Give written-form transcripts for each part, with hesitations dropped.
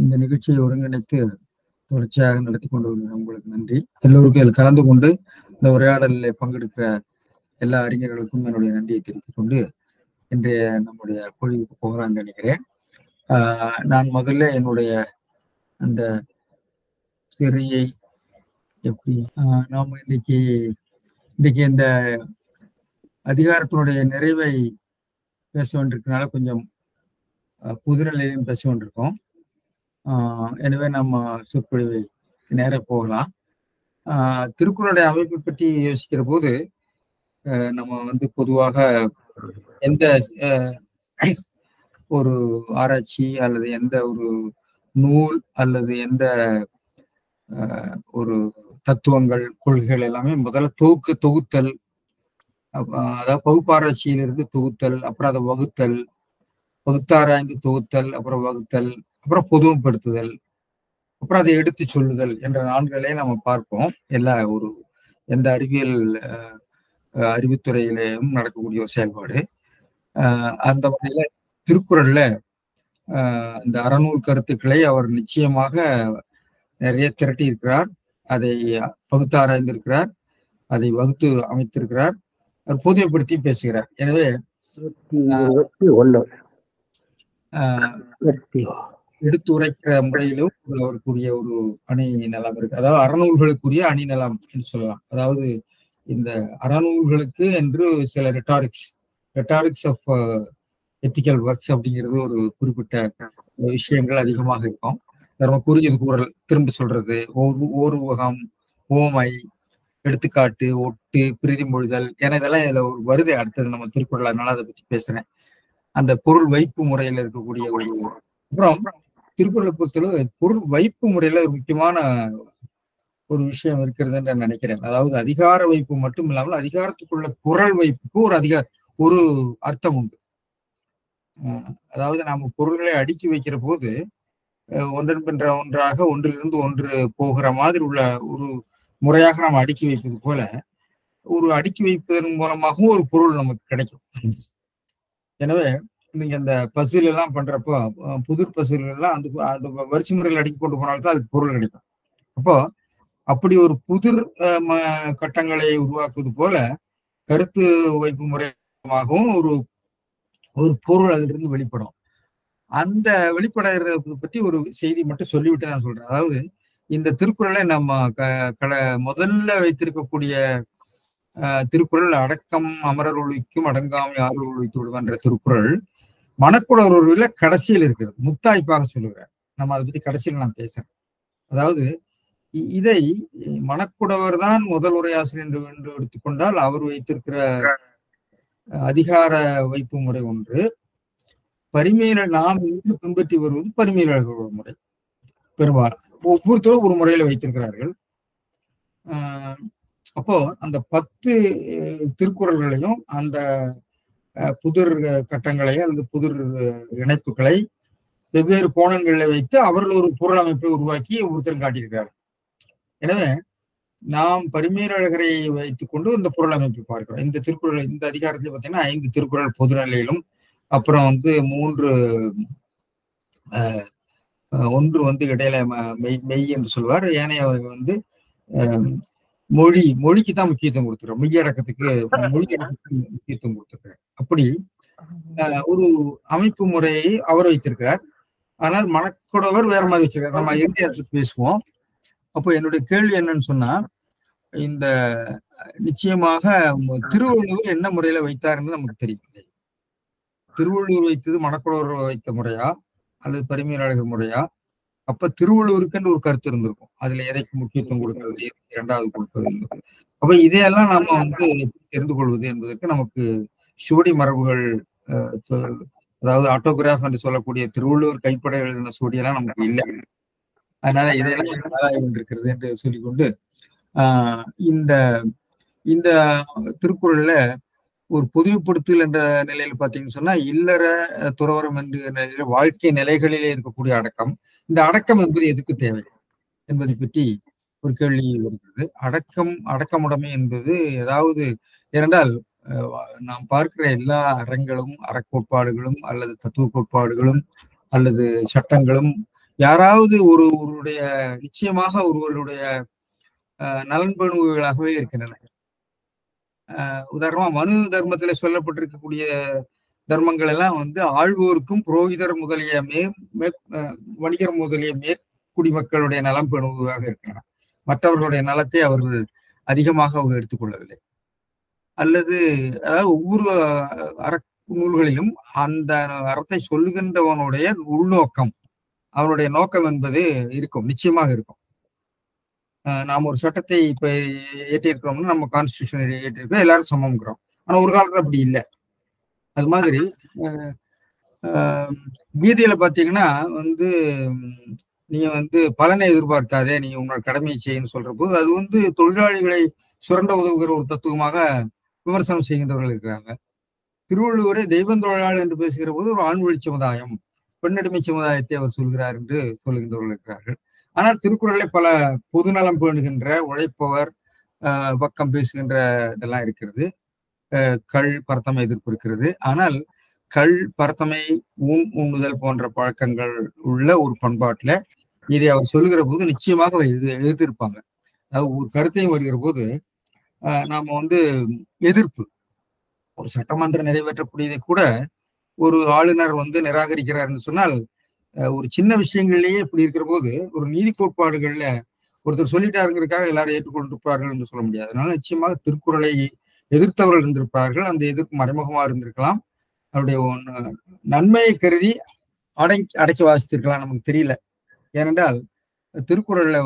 இந்த நிகழ்ச்சியை ஒருங்கிணைத்து தொடர்ச்சியாக நடத்தி கொண்டு வருகிற உங்களுக்கு நன்றி. எல்லோருக்கும் இதில் கலந்து கொண்டு இந்த உரையாடலில் பங்கெடுக்கிற எல்லா அறிஞர்களுக்கும் என்னுடைய நன்றியை தெரிவித்துக் கொண்டு இன்றைய நம்முடைய பொழிவுக்கு போகலான்னு நினைக்கிறேன். நான் முதல்ல என்னுடைய அந்த சிறையை எப்படி நாம் இன்னைக்கு இந்த அதிகாரத்தினுடைய நிறைவை பேச வேண்டியிருக்கனால கொஞ்சம் புதுநிலையிலும் பேச வேண்டியிருக்கோம். எனவே நம்ம சொற்பொழிவை நேர போகலாம். திருக்குறளுடைய அமைப்பை பற்றி யோசிக்கிற போது நம்ம பொதுவாக எந்த ஒரு ஆராய்ச்சி அல்லது எந்த ஒரு நூல் அல்லது எந்த ஒரு தத்துவங்கள் கொள்கைகள் எல்லாமே முதல்ல தொகுத்தல், அதாவது பகுப்பாராய்ச்சியிலிருந்து தொகுத்தல், அப்புறம் அதை பகுத்தாராய்ந்து தொகுத்தல், அப்புறம் வகுத்தல், அப்புறம் பொதுமைப்படுத்துதல், அப்புறம் அதை எடுத்து சொல்லுதல் என்ற 4 நிலையை நம்ம பார்ப்போம். எந்த அறிவுத்துறையிலேயும் நடக்கக்கூடிய ஒரு செயல்பாடு. அந்த வகையில திருக்குறள்ல இந்த அறநூல் கருத்துக்களை அவர் நிச்சயமாக நிறைய திரட்டி இருக்கிறார். அதை பகுத்தாராய்ந்திருக்கிறார், அதை வகுத்து அமைத்திருக்கிறார், பொதுமைப்படுத்தி பேசுகிறார். எனவே எடுத்துரைக்கிற முறையிலும் அவருக்குரிய ஒரு அணி நலம் இருக்கு. அதாவது அறநூல்களுக்குரிய அணி நலம் என்று சொல்லலாம். அதாவது இந்த அறநூல்களுக்கு என்று சில ரெட்டாரிக்ஸ் ஆஃப் எத்திக்கல் ஒர்க்ஸ் அப்படிங்கிறது ஒரு குறிப்பிட்ட விஷயங்கள் அதிகமாக இருக்கும். நம்ம குறிஞ்சது கூறல், திரும்ப சொல்றது, ஓருவகம், ஓமை, எடுத்துக்காட்டு, ஒட்டு, பிரதிமொழிதல் என இதெல்லாம் இதுல ஒரு வருது. அடுத்தது நம்ம திருக்குறள், அதனால அதை பத்தி பேசுறேன். அந்த பொருள் வைப்பு முறையில இருக்கக்கூடிய அப்புறம் திருக்குறளை பொறுத்தளவு பொருள் வைப்பு முறையில ஒரு முக்கியமான ஒரு விஷயம் இருக்கிறதுன்னு நான் நினைக்கிறேன். அதாவது அதிகார வைப்பு மட்டும் இல்லாமல் அதிகாரத்துக்குள்ள குறள் வைப்புக்கு ஒரு அர்த்தம் உண்டு. அதாவது நாம பொருள்களை அடுக்கி வைக்கிற போது ஒன்றன் பின்ற ஒன்றாக ஒன்றிலிருந்து ஒன்று போகிற மாதிரி உள்ள ஒரு முறையாக நாம் அடுக்கி வைப்பது போல ஒரு அடுக்கி வைப்பதன் மூலமாகவும் ஒரு பொருள் நமக்கு கிடைக்கும். எனவே நீங்க அந்த பசில் எல்லாம் பண்றப்போ புது பசில் எல்லாம் அந்த வரிசை முறையில் அடுக்கி கொண்டு போனால்தான் அதுக்கு பொருள் கிடைக்கும். அப்போ அப்படி ஒரு புதிர் கட்டங்களை உருவாக்குவது போல கருத்து வைப்பு முறையாகவும் ஒரு பொருள் அதிலிருந்து வெளிப்படும். அந்த வெளிப்படுறது பற்றி ஒரு செய்தி மட்டும் சொல்லிவிட்டு நான் சொல்றேன். அதாவது இந்த திருக்குறளை நம்ம முதல்ல வைத்திருக்கக்கூடிய திருக்குறள் அடக்கம் அமரர் ஒழிக்கும் அடங்காமை ஆர்வல் ஒழித்து விடுவான்ற திருக்குறள் மணக்குடவர்ல கடைசியில் இருக்கிறது, முத்தாய்ப்பாக சொல்லுகிறார். நம்ம அதை பத்தி கடைசியில் நான் பேசுறேன். அதாவது இதை மணக்குடவர் தான் முதல் உரையாசிரியர் என்று எடுத்துக்கொண்டால் அவர் வைத்திருக்கிற அதிகார வைப்பு முறை ஒன்று. நாம் இன்று பின்பற்றி வருவது பரிமையாளர்கள் முறை. பெரும்பாலும் ஒவ்வொருத்தரும் ஒரு முறையில வைத்திருக்கிறார்கள். அப்போ அந்த 10 திருக்குறள்களையும் அந்த புதிர் கட்டங்களை அல்லது புதிர் இணைப்புகளை வெவ்வேறு கோணங்களில் வைத்து அவர்கள் ஒரு பொருள் அமைப்பை உருவாக்கி ஒருத்தர் காட்டியிருக்கிறார். எனவே நாம் பரிமேலழகரை வைத்துக் கொண்டு இந்த பொருள் அமைப்பை பார்க்கிறோம். இந்த திருக்குறள், இந்த அதிகாரத்துல பார்த்தீங்கன்னா 5 திருக்குறள் பொதுநிலையிலும், அப்புறம் 3 ஒன்று இடையில மெய் என்று சொல்வார், ஏனைய மொழிக்கு தான் முக்கியத்துவம் கொடுத்துருக்கோம், மெய்யடக்கத்துக்கு மொழியடக்கத்துக்கு முக்கியத்துவம் கொடுத்துருக்கார். அப்படி ஒரு அமைப்பு முறையை அவர் வைத்திருக்கிறார். ஆனால் மணக்குடவர் வேற மாதிரி வச்சிருக்காரு. நம்ம இறுதியாக பேசுவோம். அப்போ என்னுடைய கேள்வி என்னன்னு சொன்னா, இந்த நிச்சயமாக திருவள்ளுவர் என்ன முறையில வைத்தாருன்னு நமக்கு தெரியவில்லை. திருவள்ளுவர் வைத்தது மணக்குடவர் வைத்த முறையா அல்லது பரிமையாளர்கள் முறையா? அப்ப திருவள்ளுவருக்குன்னு ஒரு கருத்து இருந்திருக்கும். அதுல எதைக்கு முக்கியத்துவம் கொடுக்கிறது, இரண்டாவது கொடுக்கிறது. அப்ப இதையெல்லாம் நாம தெரிந்து கொள்வது என்பதற்கு நமக்கு சுவடி மரபுகள், அதாவது ஆட்டோகிராஃப் என்று சொல்லக்கூடிய திருவள்ளுவர் கைப்பட எழுதின சுவடியெல்லாம் நமக்கு இல்லை. அதனால இதையெல்லாம் ஆராய்ந்து இருக்கிறது என்று சொல்லிக்கொண்டு இந்த இந்த திருக்குறள்ல ஒரு பொதுமைப்படுத்தல் என்ற நிலையில பாத்தீங்கன்னு சொன்னா இல்லற துறவரம் என்ற நிலையில வாழ்க்கை நிலைகளிலே இருக்கக்கூடிய அடக்கம். இந்த அடக்கம் என்பது எதுக்கு தேவை என்பதை பற்றி ஒரு கேள்வி வருகிறது. அடக்கமுடைமை என்பது ஏதாவது, ஏனென்றால் நாம் பார்க்கிற எல்லா அறங்களும், அறக்கோட்பாடுகளும் அல்லது தத்துவ கோட்பாடுகளும் அல்லது சட்டங்களும் யாராவது ஒருவருடைய நிச்சயமாக ஒருவருடைய நலன்பணுகளாகவே இருக்கின்றன. உதாரணமா மனு தர்மத்துல சொல்லப்பட்டிருக்கக்கூடிய தர்மங்கள் எல்லாம் ஆழ்வோருக்கும் புரோகிதர் முதலிய வணிகர் முதலிய மேற்குடிமக்களுடைய நலம் பெணுவாக இருக்கின்றன. மற்றவர்களுடைய நலத்தை அவர்கள் அதிகமாக அவங்க எடுத்துக்கொள்ளவில்லை. அல்லது அதாவது ஒவ்வொரு நூல்களிலும் அந்த அறத்தை சொல்லுகின்றவனுடைய உள்நோக்கம், அவனுடைய நோக்கம் என்பது இருக்கும், நிச்சயமாக இருக்கும். நாம் ஒரு சட்டத்தை இப்ப ஏற்றிருக்கிறோம்னா நம்ம கான்ஸ்டிடியூஷன் ஏற்றிருக்கோம், எல்லாரும் சமம்ங்கிறோம். ஆனா ஒரு காலத்துல அப்படி இல்லை. அது மாதிரி கீதையில பாத்தீங்கன்னா நீ பலனை எதிர்பார்க்காதே, நீ உன்னோட கடமையை செய்யன்னு சொல்ற போது அது தொழிலாளிகளை சுரண்ட உதவுகிற ஒரு தத்துவமாக விமர்சனம் செய்கின்றவர்கள் இருக்கிறாங்க. திருவள்ளுவரை தெய்வம் தொழிலாளர் என்று பேசுகிற போது ஒரு ஆண்மொழி சமுதாயம், பெண்ணடிமை சமுதாயத்தை அவர் சொல்கிறார் என்று சொல்லுகின்றவர்கள் இருக்கிறார்கள். ஆனால் திருக்குறளை பல பொதுநலம் பேணுகின்ற உழைப்பவர் பக்கம் பேசுகின்ற இதெல்லாம் இருக்கிறது. கள் பரத்தமை எதிர்ப்பு இருக்கிறது. ஆனால் கள் பரத்தமை உண்ணுதல் போன்ற பழக்கங்கள் உள்ள ஒரு பண்பாட்டுல இதை அவர் சொல்லுகிற போது நிச்சயமாக எதிர்த்திருப்பாங்க. ஒரு கருத்தையும் வருகிற போது நாம எதிர்ப்பு, ஒரு சட்டமன்றம் நிறைவேற்றக்கூடியதை கூட ஒரு ஆளுநர் நிராகரிக்கிறார்னு சொன்னால் ஒரு சின்ன விஷயங்கள்லயே இப்படி இருக்கிற போது ஒரு நீதி கோட்பாடுகள்ல ஒருத்தர் சொல்லிட்டாருங்கிறதுக்காக எல்லாரும் ஏற்றுக்கொண்டிருப்பார்கள் என்று சொல்ல முடியாது. அதனால நிச்சயமாக திருக்குறளை எதிர்த்தவர்கள் இருந்திருப்பார்கள். அந்த எதிர்ப்பு மறைமுகமா இருந்திருக்கலாம். அவருடைய நன்மையை கருதி அடக்கி வாசித்திருக்கலாம், நமக்கு தெரியல. ஏனென்றால் திருக்குறள்ல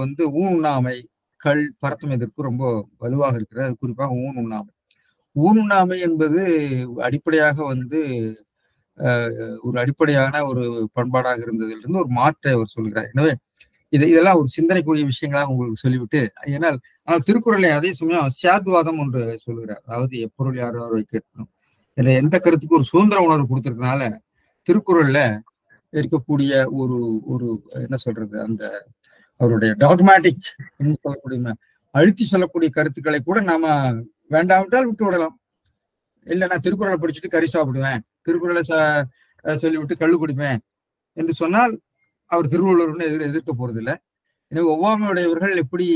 ஊனுண்ணாமை, கள் பரத்தம் எதிர்ப்பு ரொம்ப வலுவாக இருக்கிறது. அது குறிப்பாக ஊனுண்ணாமை. ஊனுண்ணாமை என்பது அடிப்படையாக ஒரு அடிப்படையான ஒரு பண்பாடாக இருந்ததிலிருந்து ஒரு மாற்றை அவர் சொல்கிறார். எனவே இதெல்லாம் ஒரு சிந்தனைக்குரிய விஷயங்களாக உங்களுக்கு சொல்லிவிட்டு, ஆனால் திருக்குறளை அதே சமயம் சியாத்வாதம் ஒன்று சொல்கிறார். அதாவது எப்பொருள் யாரோ கேட்கணும், இதுல எந்த கருத்துக்கு ஒரு சுதந்திர உணர்வு கொடுத்திருக்கனால திருக்குறள்ல இருக்கக்கூடிய ஒரு ஒரு என்ன சொல்றது, அந்த அவருடைய டாக்மேட்டிக் சொல்லக்கூடிய அழுத்தி சொல்லக்கூடிய கருத்துக்களை கூட நாம வேண்டாவிட்டால் விட்டு விடலாம். இல்லை, நான் திருக்குறளை படிச்சுட்டு கறி சாப்பிடுவேன், திருக்குறளை சொல்லிவிட்டு கள்ளு குடிப்பேன் என்று சொன்னால் அவர் திருவள்ளுவர்னு எதிர்க்க போறதில்லை. எனவே ஒவ்வாமையுடையவர்கள் எப்படி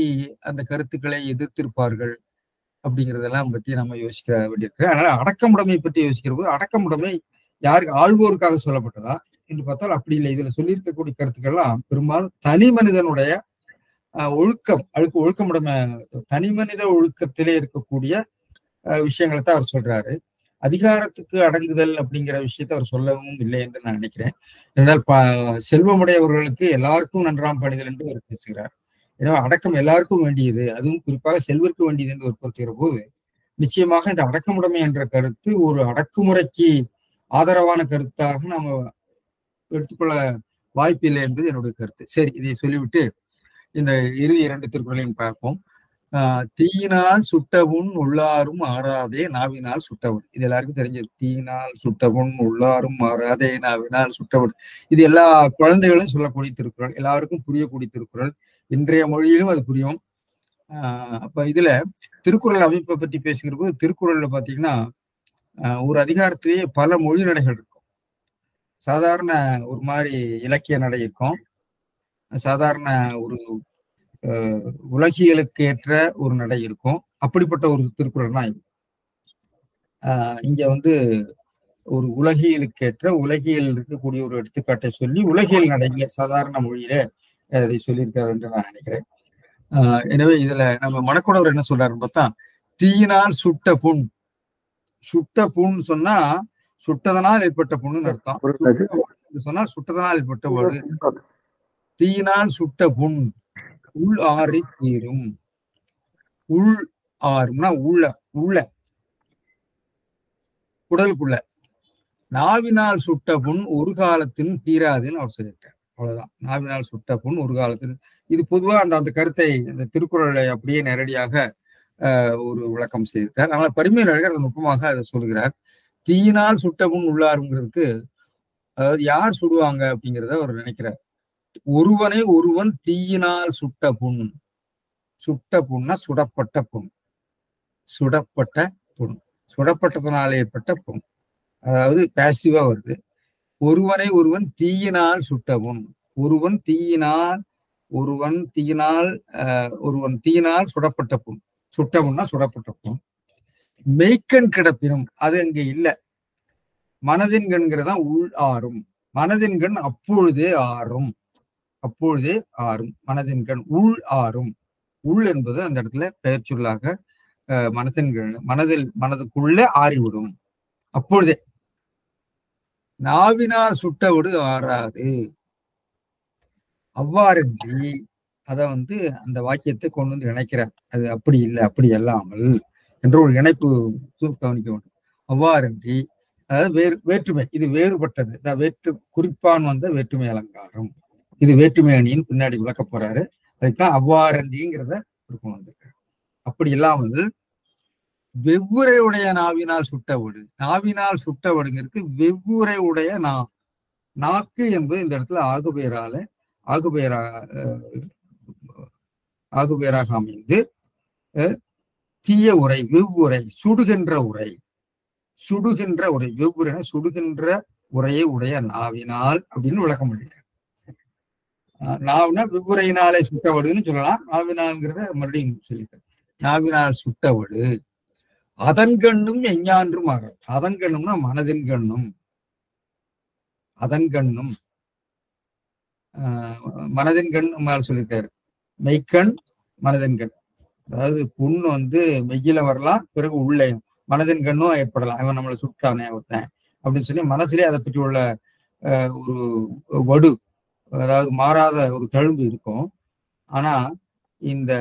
அந்த கருத்துக்களை எதிர்த்திருப்பார்கள் அப்படிங்கிறதெல்லாம் பற்றி நம்ம யோசிக்க வேண்டியிருக்கு. அதனால அடக்கமுடைமை பற்றி யோசிக்கிற போது அடக்கமுடைமை யாருக்கு, ஆழ்வோருக்காக சொல்லப்பட்டதா என்று பார்த்தால் அப்படி இல்லை. இதுல சொல்லியிருக்கக்கூடிய கருத்துக்கள்லாம் பெரும்பாலும் தனி மனிதனுடைய ஒழுக்கமுடைமை, தனி மனித ஒழுக்கத்திலே இருக்கக்கூடிய விஷயங்களை தான் அவர் சொல்றாரு. அதிகாரத்துக்கு அடங்குதல் அப்படிங்கிற விஷயத்த அவர் சொல்லவும் இல்லை என்று நான் நினைக்கிறேன். என்றால் செல்வமுடையவர்களுக்கு எல்லாருக்கும் நன்றாம் பணிதல் என்று அவர் பேசுகிறார். எனவே அடக்கம் எல்லாருக்கும் வேண்டியது, அதுவும் குறிப்பாக செல்வருக்கு வேண்டியது என்று அவர் பொறுத்துகிற போது நிச்சயமாக இந்த அடக்கமுடைமை என்ற கருத்து ஒரு அடக்குமுறைக்கு ஆதரவான கருத்தாக நாம எடுத்துக்கொள்ள வாய்ப்பில்லை என்பது என்னுடைய கருத்து. சரி, இதை சொல்லிவிட்டு இந்த இறுதி 2 திருக்குறளையும் பார்ப்போம். தீயினால் சுட்டவுன் உள்ளாரும் ஆறாதே நாவினால் சுட்டவுன். இது எல்லாருக்கும் தெரிஞ்சது. தீயினால் சுட்டவுன் உள்ளாரும் ஆறாதே நாவினால் சுட்டவுன். இது எல்லா குழந்தைகளும் சொல்லக்கூடிய திருக்குறள், எல்லாருக்கும் புரியக்கூடிய திருக்குறள். இன்றைய மொழியிலும் அது புரியும். அப்ப இதுல திருக்குறள் அமைப்பை பற்றி பேசுகிற போது திருக்குறள்ல பாத்தீங்கன்னா ஒரு அதிகாரத்திலேயே பல மொழி நடைகள் இருக்கும். சாதாரண ஒரு மாதிரி இலக்கிய நடை இருக்கும், சாதாரண ஒரு உலகியலுக்கு ஏற்ற ஒரு நடை இருக்கும். அப்படிப்பட்ட ஒரு திருக்குறள் தான் இங்க ஒரு உலகியலுக்கேற்ற உலகியல் இருக்கக்கூடிய ஒரு எடுத்துக்காட்டை சொல்லி உலகியல் நடையில சாதாரண மொழியில அதை சொல்லியிருக்காரு என்று நான் நினைக்கிறேன். எனவே இதுல நம்ம மணக்குடவர் என்ன சொல்றாருன்னு பார்த்தா, தீயினால் சுட்ட புண். சுட்ட புண் சொன்னா சுட்டதனால் ஏற்பட்ட புண்ணுன்னு அர்த்தம். சொன்னா சுட்டதனால் ஏற்பட்ட பாடு. தீயினால் சுட்ட புண் உள் ஆறி தீரும். உள் ஆறும்னா உள்ள உடலுக்குள்ள. நாவினால் சுட்ட புண் ஒரு காலத்தின் தீராதுன்னு அவர் சொல்லிட்டார். அவ்வளவுதான். நாவினால் சுட்ட புண் ஒரு காலத்தில். இது பொதுவா அந்த கருத்தை இந்த திருக்குறளை அப்படியே நேரடியாக ஒரு விளக்கம் செய்திருக்கார். அதனால பரிமையாளர் அதை நுட்பமாக அதை சொல்கிறார். தீயினால் சுட்ட புண் உள்ளாருங்கிறதுக்கு அதாவது யார் சுடுவாங்க அப்படிங்கிறத அவர் நினைக்கிறார். ஒருவனை ஒருவன் தீயினால் சுட்ட புண். சுட்ட புண்ணா சுடப்பட்ட புண். சுடப்பட்ட புண், சுடப்பட்டதனால் ஏற்பட்ட புண், அதாவது பேசிவா வருது. ஒருவனை ஒருவன் தீயினால் சுட்ட புண். ஒருவன் தீயினால் சுடப்பட்ட புண். சுட்டமுன்னா சுடப்பட்ட புண். மெய்க்கண் கிடப்பினும் அது அங்க இல்ல. மனதின் கண்கிறதா உள் ஆறும். மனதின் கண் அப்பொழுதே ஆறும். மனதின் கண் உள் ஆறும். உள் என்பது அந்த இடத்துல பெயர் சொல்லாக மனதின் கண் மனதுக்குள்ளே ஆறிவிடும். அப்பொழுதே. நாவினால் சுட்டவிடு ஆறாது. அவ்வாறின்றி அத அந்த வாக்கியத்தை கொண்டு வந்து இணைக்கிறார். அது அப்படி இல்லை, அப்படி அல்லாமல் என்ற ஒரு இணைப்பு கவனிக்க வேண்டும். அவ்வாறின்றி அதாவது வேற்றுமை, இது வேறுபட்டது. குறிப்பான் வேற்றுமை அலங்காரம். இது வேற்றுமை அணியின் பின்னாடி விளக்க போறாரு. அதுதான் அவ்வாறன்றிங்கிறத கொண்டு வந்திருக்காரு. அப்படி இல்லாமல் வெவ்வுரை உடைய நாவினால் சுட்டவிடு. நாவினால் சுட்டவிடுங்கிறதுக்கு வெவ்வுரை உடைய நாக்கு என்பது இந்த இடத்துல ஆகுபெயராக அமைந்து தீய உரை, வெவ்வுரை, சுடுகின்ற உரை. வெவ்வுரை சுடுகின்ற உரையை உடைய நாவினால் அப்படின்னு விளக்கம் பண்ணிட்டார். நாவினா வெவ்வுரையினாலே சுட்டவடுன்னு சொல்லலாம். நாவினால்ங்கிறத மறுபடியும் சொல்லிட்டார். நாவினால் சுட்டவடு அதன் கண்ணும் எஞ்ஞான்றும் ஆகாது. அதன் கண்ணும்னா மனதின் கண்ணும். மனதின் கண் சொல்லியிருக்காரு. மெய்க்கண், மனதின் கண். அதாவது புண்ணு மெய்யில வரலாம், பிறகு உள்ளே மனதின் கண்ணும் ஏற்படலாம். அவன் நம்மளை சுட்டானே ஒருத்தன் அப்படின்னு சொல்லி மனசுலயே அதை பற்றி உள்ள ஒரு வடு, அதாவது மாறாத ஒரு தழும்பு இருக்கும். ஆனா இந்த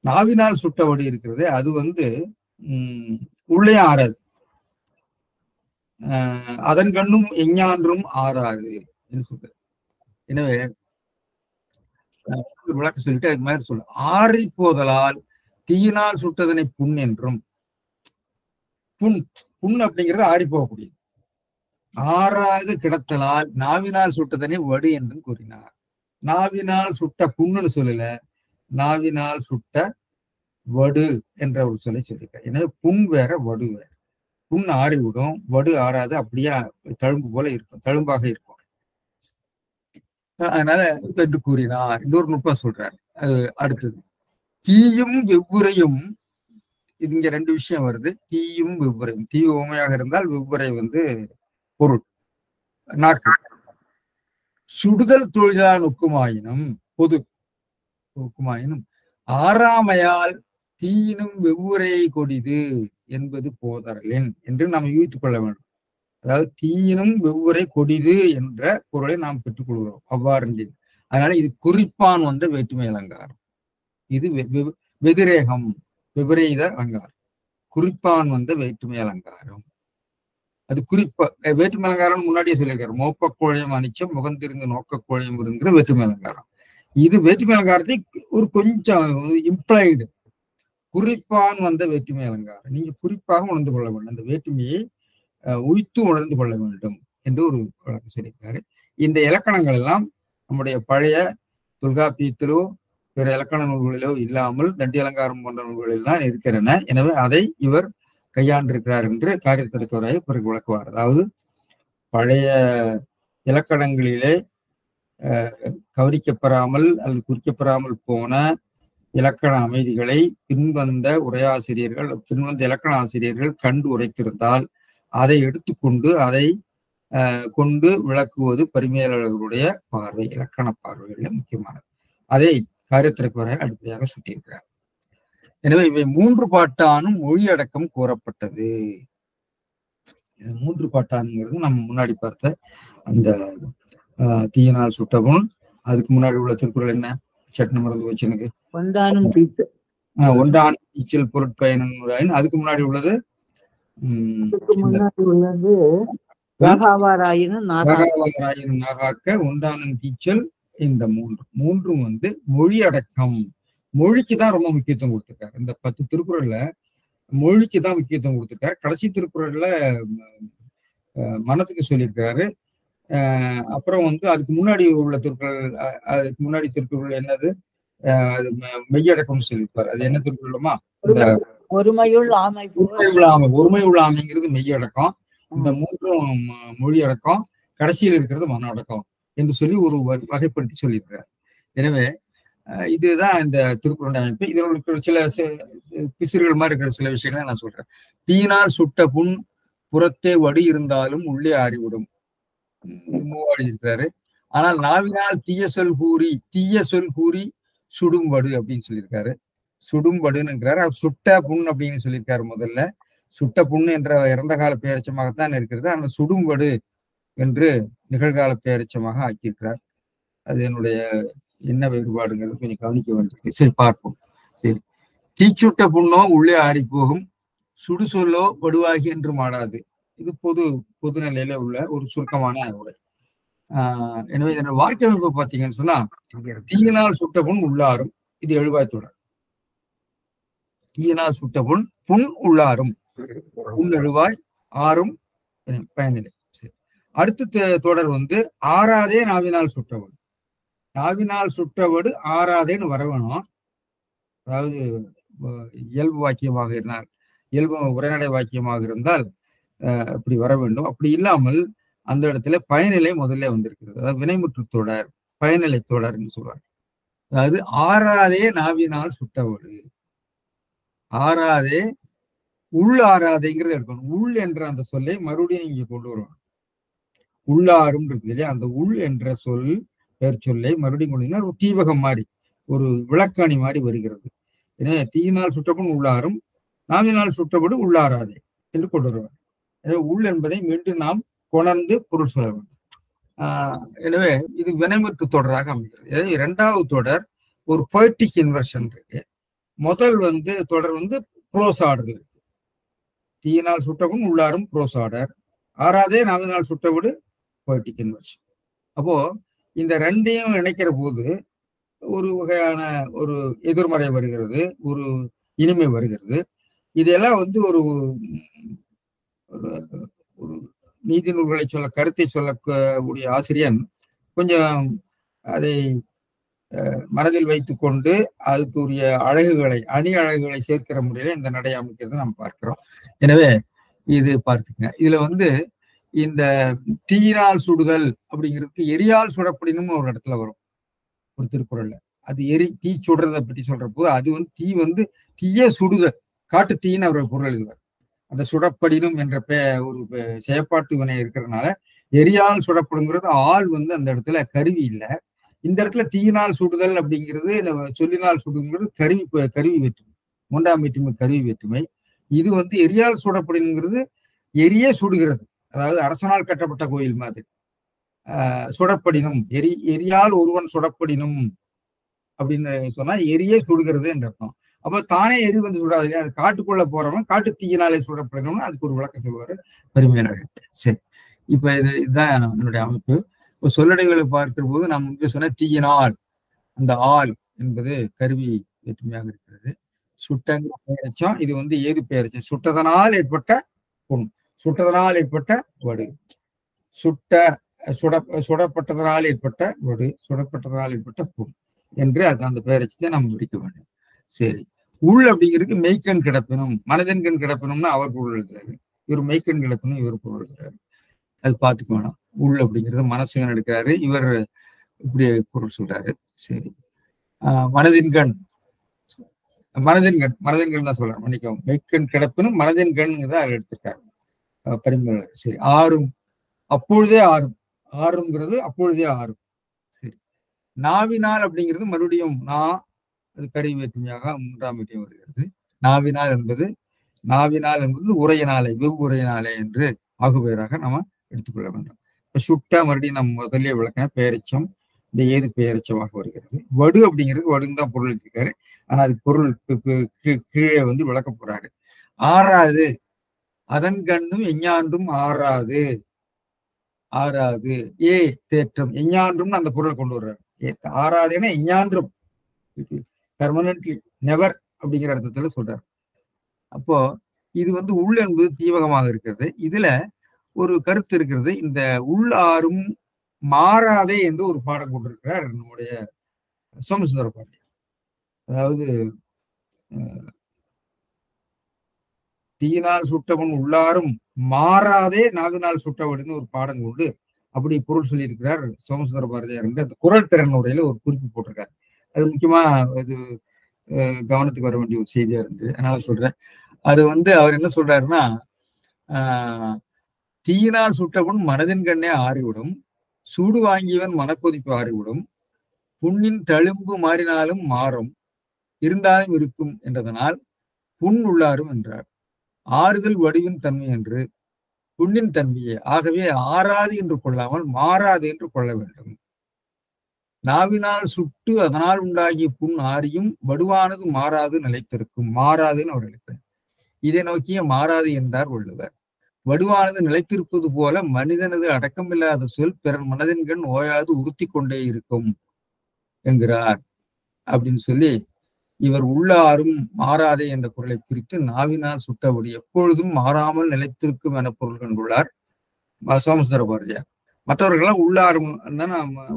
நாவினால் சுட்ட வடு இருக்கிறது, அது உள்ளே ஆறாது. அதன் கண்ணும் எஞ்ஞான்றும் ஆறாது என்று சொல்ற. எனவே விளக்க சொல்லிட்டு அது மாதிரி சொல்ல, ஆறி போதலால் தீயினால் சுட்டதனை புண் என்றும். புண் அப்படிங்கிறது ஆறி போகக்கூடியது. ஆறாது கிடத்தலால் நாவினால் சுட்டதனை வடு என்றும் கூறினார். நாவினால் சுட்ட புண்ணுன்னு சொல்லல, நாவினால் சுட்ட வடு என்ற ஒரு சொல்லை சொல்லியிருக்கார். எனவே புண் வேற, வடு வேற. புண் ஆறிவிடும், வடு ஆறாது, அப்படியே தழும்பு போல இருக்கும், தழும்பாக இருக்கும். அதனால என்று கூறினார். இன்னொரு நுட்பம் சொல்றார். அது அடுத்தது தீயும் வெவ்வுரையும். இது இங்க ரெண்டு விஷயம் வருது. தீயும் வெவ்வுரையும். தீ உமையாக இருந்தால் வெவ்வுரை பொருள், நாக்கு. சுடுதல் தொழிலா நொக்குமாயினும் பொது நோக்குமாயினும் ஆறாமையால் தீயினும் வெவ்வுரையை கொடிது என்பது போதரலின் என்று நாம் யூகித்துக் கொள்ள வேண்டும். அதாவது தீயினும் வெவ்வுரை கொடிது என்ற பொருளை நாம் பெற்றுக் கொள்கிறோம். அவ்வாறு அதனால இது குறிப்பான் வேற்றுமை அலங்காரம். இது வெதிரேகம், விபரீத அலங்காரம். குறிப்பான் வேற்றுமை அலங்காரம். அது குறிப்பா வேற்றுமை அலங்காரம் முன்னாடியே சொல்லியிருக்காரு. மோப்ப கோழையம் அனிச்சம் முகந்திருந்து நோக்க கோழையம் இருங்கிற வேற்றுமை அலங்காரம். இது வேற்றுமை அலங்காரத்தை ஒரு கொஞ்சம் இம்ப்ளைடு. குறிப்பான் வேற்றுமை அலங்காரம். நீங்க குறிப்பாக உணர்ந்து கொள்ள வேண்டும். அந்த வேற்றுமையை உய்த்து உணர்ந்து கொள்ள வேண்டும் என்று ஒரு வழக்கு சொல்லியிருக்காரு. இந்த இலக்கணங்கள் எல்லாம் நம்முடைய பழைய தொல்காப்பியத்திலோ பிற இலக்கண நூல்களிலோ இல்லாமல் தண்டி அலங்காரம் போன்ற நூல்களில் தான் இருக்கிறன. எனவே அதை இவர் கையாண்டிருக்கிறார் என்று காரியத்தடுக்கவராக பிறகு விளக்குவார். அதாவது பழைய இலக்கணங்களிலே கவனிக்கப்பெறாமல் அல்லது குறிக்கப்பெறாமல் போன இலக்கண அமைதிகளை பின்வந்த உரையாசிரியர்கள், பின்வந்த இலக்கண ஆசிரியர்கள் கண்டு உரைத்திருந்தால் அதை எடுத்துக்கொண்டு அதை கொண்டு விளக்குவது பரிமையாளர்களுடைய பார்வை, இலக்கண பார்வைகளில் முக்கியமானது. அதை காரியத்திற்குவராக அடிப்படையாக சுட்டியிருக்கிறார். எனவே இவை மூன்று பாட்டானும் மொழி அடக்கம் கூறப்பட்டது. மூன்று பாட்டானுங்கிறது நம்ம முன்னாடி பார்த்த அந்த தீயினால் சுட்டவும், அதுக்கு முன்னாடி உள்ள திருக்குறள் என்ன சட்ன மறந்து வச்சு எனக்கு ஒன்றானும் தீச்சல் பொருட்பயன். அதுக்கு முன்னாடி உள்ளது நாகாக்க ஒன்றானும் தீச்சல். இந்த மூன்றும் மொழி அடக்கம். மொழிக்கு தான் ரொம்ப முக்கியத்துவம் கொடுத்திருக்காரு. இந்த 10 திருக்குறள்ல மொழிக்கு தான் முக்கியத்துவம் கொடுத்திருக்காரு. கடைசி திருக்குறள்ல மனத்துக்கு சொல்லியிருக்காரு. அப்புறம் அதுக்கு முன்னாடி உள்ள திருக்குறள் என்னது, மெய்யடக்கம் சொல்லியிருப்பாரு. அது என்ன திருக்குறளுமா? ஒருமையுள்ள ஆமைங்கிறது மெய்யடக்கம். இந்த மூன்றும் மொழி அடக்கம். கடைசியில் இருக்கிறது மன அடக்கம் என்று சொல்லி ஒரு வகைப்படுத்தி சொல்லியிருக்கிறார். எனவே இதுதான் இந்த திருக்குறளுடைய அமைப்பு. இதில் இருக்கிற சில பிசிறுகள் மாதிரி இருக்கிற சில விஷயங்களை நான் சொல்றேன். தீயினால் சுட்ட புண் புறத்தே வடி இருந்தாலும் உள்ளே ஆறிவிடும், மூவாடி இருக்கிறாரு. ஆனால் நாவினால் தீய சொல் கூறி சுடும்படு அப்படின்னு சொல்லியிருக்காரு. சுடும்படுன்னு இருக்கிறாரு. சுட்ட புண் அப்படின்னு சொல்லியிருக்காரு. முதல்ல சுட்ட புண் என்ற இறந்த கால பெயரச்சமாகத்தான் இருக்கிறது. ஆனால் சுடும்படு என்று நிகழ்கால பெயரச்சமாக ஆக்கியிருக்கிறார். அது என்னுடைய என்ன வேறுபாடுங்கிறது கொஞ்சம் கவனிக்க வேண்டியிருக்கு. சரி, பார்ப்போம். சரி, தீச்சுட்ட புண்ணோ உள்ளே ஆறி போகும், சுடு சொல்லோ வடுவாகி என்று மாடாது. இது பொது நிலையில உள்ள ஒரு சுருக்கமான உரை. எனவே இதோட வாக்கிய அமைப்பு பார்த்தீங்கன்னு சொன்னா, தீயினால் சுட்ட புண் உள்ளாரும், இது எழுவாய்த்தொடர். தீயினால் சுட்ட புண் உள்ளாரும், புண் எழுவாய், ஆறும் பயனில்லை. அடுத்த தொடர் வந்து ஆறாதே நாவினால் சுட்டவடு. நாவினால் சுட்டவடு ஆறாதேன்னு வர வேணும். அதாவது இயல்பு வாக்கியமாக இருந்தால், இயல்பு உரைநடை வாக்கியமாக இருந்தால் அப்படி வர வேண்டும். அப்படி இல்லாமல் அந்த இடத்துல பயனிலை முதல்ல வந்திருக்கிறது. அதாவது வினைமுற்று தொடர், பயனிலை தொடர் என்று சொல்வார். அதாவது ஆறாதே நாவினால் சுட்டவடு, ஆறாதே உள் ஆறாதேங்கிறத எடுக்கணும். உள் என்ற அந்த சொல்லை மறுபடியும் இங்க கொண்டு வருவாங்க. உள்ளாரும் இருக்கு இல்லையா, அந்த உள் என்ற சொல் பெயர் சொல்லை மறுபடியும் கொண்டு ஒரு தீவகம் மாதிரி, ஒரு விளக்கணி மாதிரி வருகிறது. எனவே தீயினால் சுட்டபுண் உள்ளாரும், நாவினால் சுட்டபடு உள்ளாராதே என்று கொண்டு வருவார். எனவே உள் என்பதை மீண்டும் நாம் கொணர்ந்து பொருள் சொல்ல வேண்டும். எனவே இது வினைமுற்று தொடராக அமைகிறது. இரண்டாவது தொடர் ஒரு பொய்டிக் இன்வர்ஷன் இருக்கு. முதல் தொடர் ப்ரோஸ் ஆர்டர் இருக்கு. தீயினால் சுட்டபுண் உள்ளாரும் ப்ரோஸ் ஆர்டர், ஆறாதே நாவினால் சுட்டபடு பொய்டிக் இன்வர்ஷன். அப்போ இந்த ரெண்டையும் இணைக்கிற போது ஒரு வகையான ஒரு எதிர்மறை வருகிறது, ஒரு இனிமை வருகிறது. இதெல்லாம் ஒரு ஒரு நீதி நூல்களை கருத்தை சொல்லக்கூடிய ஆசிரியன் கொஞ்சம் அதை மனதில் வைத்துக் கொண்டு அதுக்குரிய அழகுகளை, அணி அழகுகளை சேர்க்கிற முறையில இந்த நடை அமைக்கிறத நம்ம பார்க்கிறோம். எனவே இது பார்த்துக்கங்க. இதுல இந்த தீயினால் சுடுதல் அப்படிங்கிறதுக்கு எரியால் சுடப்படினும் ஒரு இடத்துல வரும் ஒரு திருக்குறள்ல. அது தீ சுடுறதை பற்றி சொல்ற போது அது தீ தீய சுடுதல், காட்டு தீன்னு அவர் பொருள் எழுதுவார். அந்த சுடப்படினும் என்ற ஒரு செயற்பாட்டு வினை இருக்கிறதுனால எரியால் சுடப்படுங்கிறது ஆள் அந்த இடத்துல கருவி இல்லை. இந்த இடத்துல தீயினால் சுடுதல் அப்படிங்கிறது சொல்லினால் சுடுங்கிறது கருவி வேற்றுமை, மூன்றாம் வேற்றுமை கருவி வேற்றுமை. இது எரியால் சுடப்படினுங்கிறது எரிய சுடுகிறது. அதாவது அரசனால் கட்டப்பட்ட கோயில் மாதிரி. சுடப்படினும் எரியால் ஒருவன் சுடப்படினும் அப்படின்னு சொன்னா எரிய சுடுகிறது என்ற அர்த்தம். அப்ப தானே எரி சுடாது இல்லையா, அது காட்டுக்குள்ள போறவன் காட்டு தீயினாலே சுடப்படணும்னு அதுக்கு ஒரு விளக்கம் சொல்லுவாரு பெருமையாக. சரி, இப்ப இதுதான் என்னுடைய அமைப்பு. இப்போ சொல்லடைகளை பார்க்கிற போது நாம் சொன்ன தீயினால், அந்த ஆள் என்பது கருவி வேற்றுமையாக இருக்கிறது. சுட்டங்கிற பெயரச்சம், இது ஏது பெயரச்சம். சுட்டதனால் ஏற்பட்ட புண், சுட்டதனால் ஏற்பட்ட வடு, சுடப்பட்டதனால் ஏற்பட்ட வடு, சுடப்பட்டதனால் ஏற்பட்ட புண் என்று அந்த பெயரச்சத்தை நாம் முடிக்க வேண்டும். சரி, உள் அப்படிங்கிறதுக்கு மெய்க்கண் கிடப்பினும் மனதின்கண் கிடப்பினும்னு அவர் பொருள் எழுதுறாரு. இவர் மெய்க்கண் கிடப்பினும் இவர் பொருள் எழுதுறாரு. அது பார்த்துக்க வேணாம். உள் அப்படிங்கிறது மனசுகன் எடுக்கிறாரு, இவர் இப்படி பொருள் சொல்றாரு. சரி, மனதின்கண் தான் சொல்றாரு, மன்னிக்கவும். மெய்க்கண் கிடப்பினும் மனதின்கண் தான் எடுத்திருக்காரு பரிமள. சரி, ஆறும் அப்பொழுதே ஆறும், ஆறுங்கிறது அப்பொழுதே ஆறும். சரி, நாவினால் அப்படிங்கிறது மறுபடியும் அது கருவி வேற்றுமையாக மூன்றாம் வேற்றுமை வருகிறது. நாவினால் என்பது உரையினாலே, வெவ்வுரையினாலே என்று ஆகுபெயராக நாம எடுத்துக்கொள்ள வேண்டும். இப்ப சுட்ட மறுபடியும் நம்ம முதல்ல விளக்க பெயரச்சம், இந்த ஏது பெயரச்சமாக வருகிறது. வடு அப்படிங்கிறது வடுன்னு தான் பொருள் எடுத்திருக்காரு. ஆனா அது பொருள் கீழே விளக்க போறாரு. ஆறாது, அதன் கண்ணும் எஞ்ஞான்றும் ஆறாது, ஆறாது ஏ தேற்றம், எஞ்ஞான்றும் அந்த பொருளை கொண்டு வர்றாரு. ஆறாதுன்னா எஞ்ஞான்றும், பெர்மனன்ட்லி, நெவர் அப்படிங்கிற அர்த்தத்துல சொல்றாரு. அப்போ இது உள் என்பது தீவகமாக இருக்கிறது. இதுல ஒரு கருத்து இருக்கிறது. இந்த உள்ளாரும் மாறாதே என்று ஒரு பாடம் கொண்டிருக்கிறார் நம்முடைய சோமசுந்தர பாண்டியன். அதாவது தீயினால் சுட்டவன் உள்ளாரும் மாறாதே நாவினால் சுட்டவடுன்னு ஒரு பாடம் கொண்டு அப்படி பொருள் சொல்லியிருக்கிறார் சோமசுந்தர பாரதியார் வந்து அந்த குரல் திறன் உரையில ஒரு குறிப்பு போட்டிருக்காரு. அது முக்கியமா இது கவனத்துக்கு வர வேண்டிய ஒரு செய்தியா இருந்து அதனால சொல்றேன். அது வந்து அவர் என்ன சொல்றாருன்னா, தீயினால் சுட்டபுண் மனதின் கண்ணே ஆறிவிடும், சூடு வாங்கியவன் மனக்கொதிப்பு ஆறிவிடும், புண்ணின் தழும்பு மாறினாலும் மாறும், இருந்தாலும் இருக்கும் என்றதனால் புண் உள்ளாரும் என்றார். ஆறுதல் வடிவின் தன்மை என்று புண்ணின் தன்மையே. ஆகவே ஆறாது என்று கொள்ளாமல் மாறாது என்று கொள்ள வேண்டும். நாவினால் சுட்டு அதனால் உண்டாகிய புண் ஆறியும் வடுவானது மாறாது நிலைத்திருக்கும். மாறாதுன்னு அவர் எழுத்தார். இதை நோக்கிய மாறாது என்றார் வள்ளுவர். வடுவானது நிலைத்திருப்பது போல மனிதனது அடக்கமில்லாத சொல் பிறன் மனதின் கண் ஓயாது உறுத்தி கொண்டே இருக்கும் என்கிறார் அப்படின்னு சொல்லி இவர் உள்ளாரும் மாறாதே என்ற குரலை பிரித்து நாவினால் சுட்டபடி எப்பொழுதும் மாறாமல் நிலைத்திருக்கும் என பொருள் கண்டுள்ளார் சோமசுந்தர பாரதியார். மற்றவர்கள்லாம் உள்ளாரும்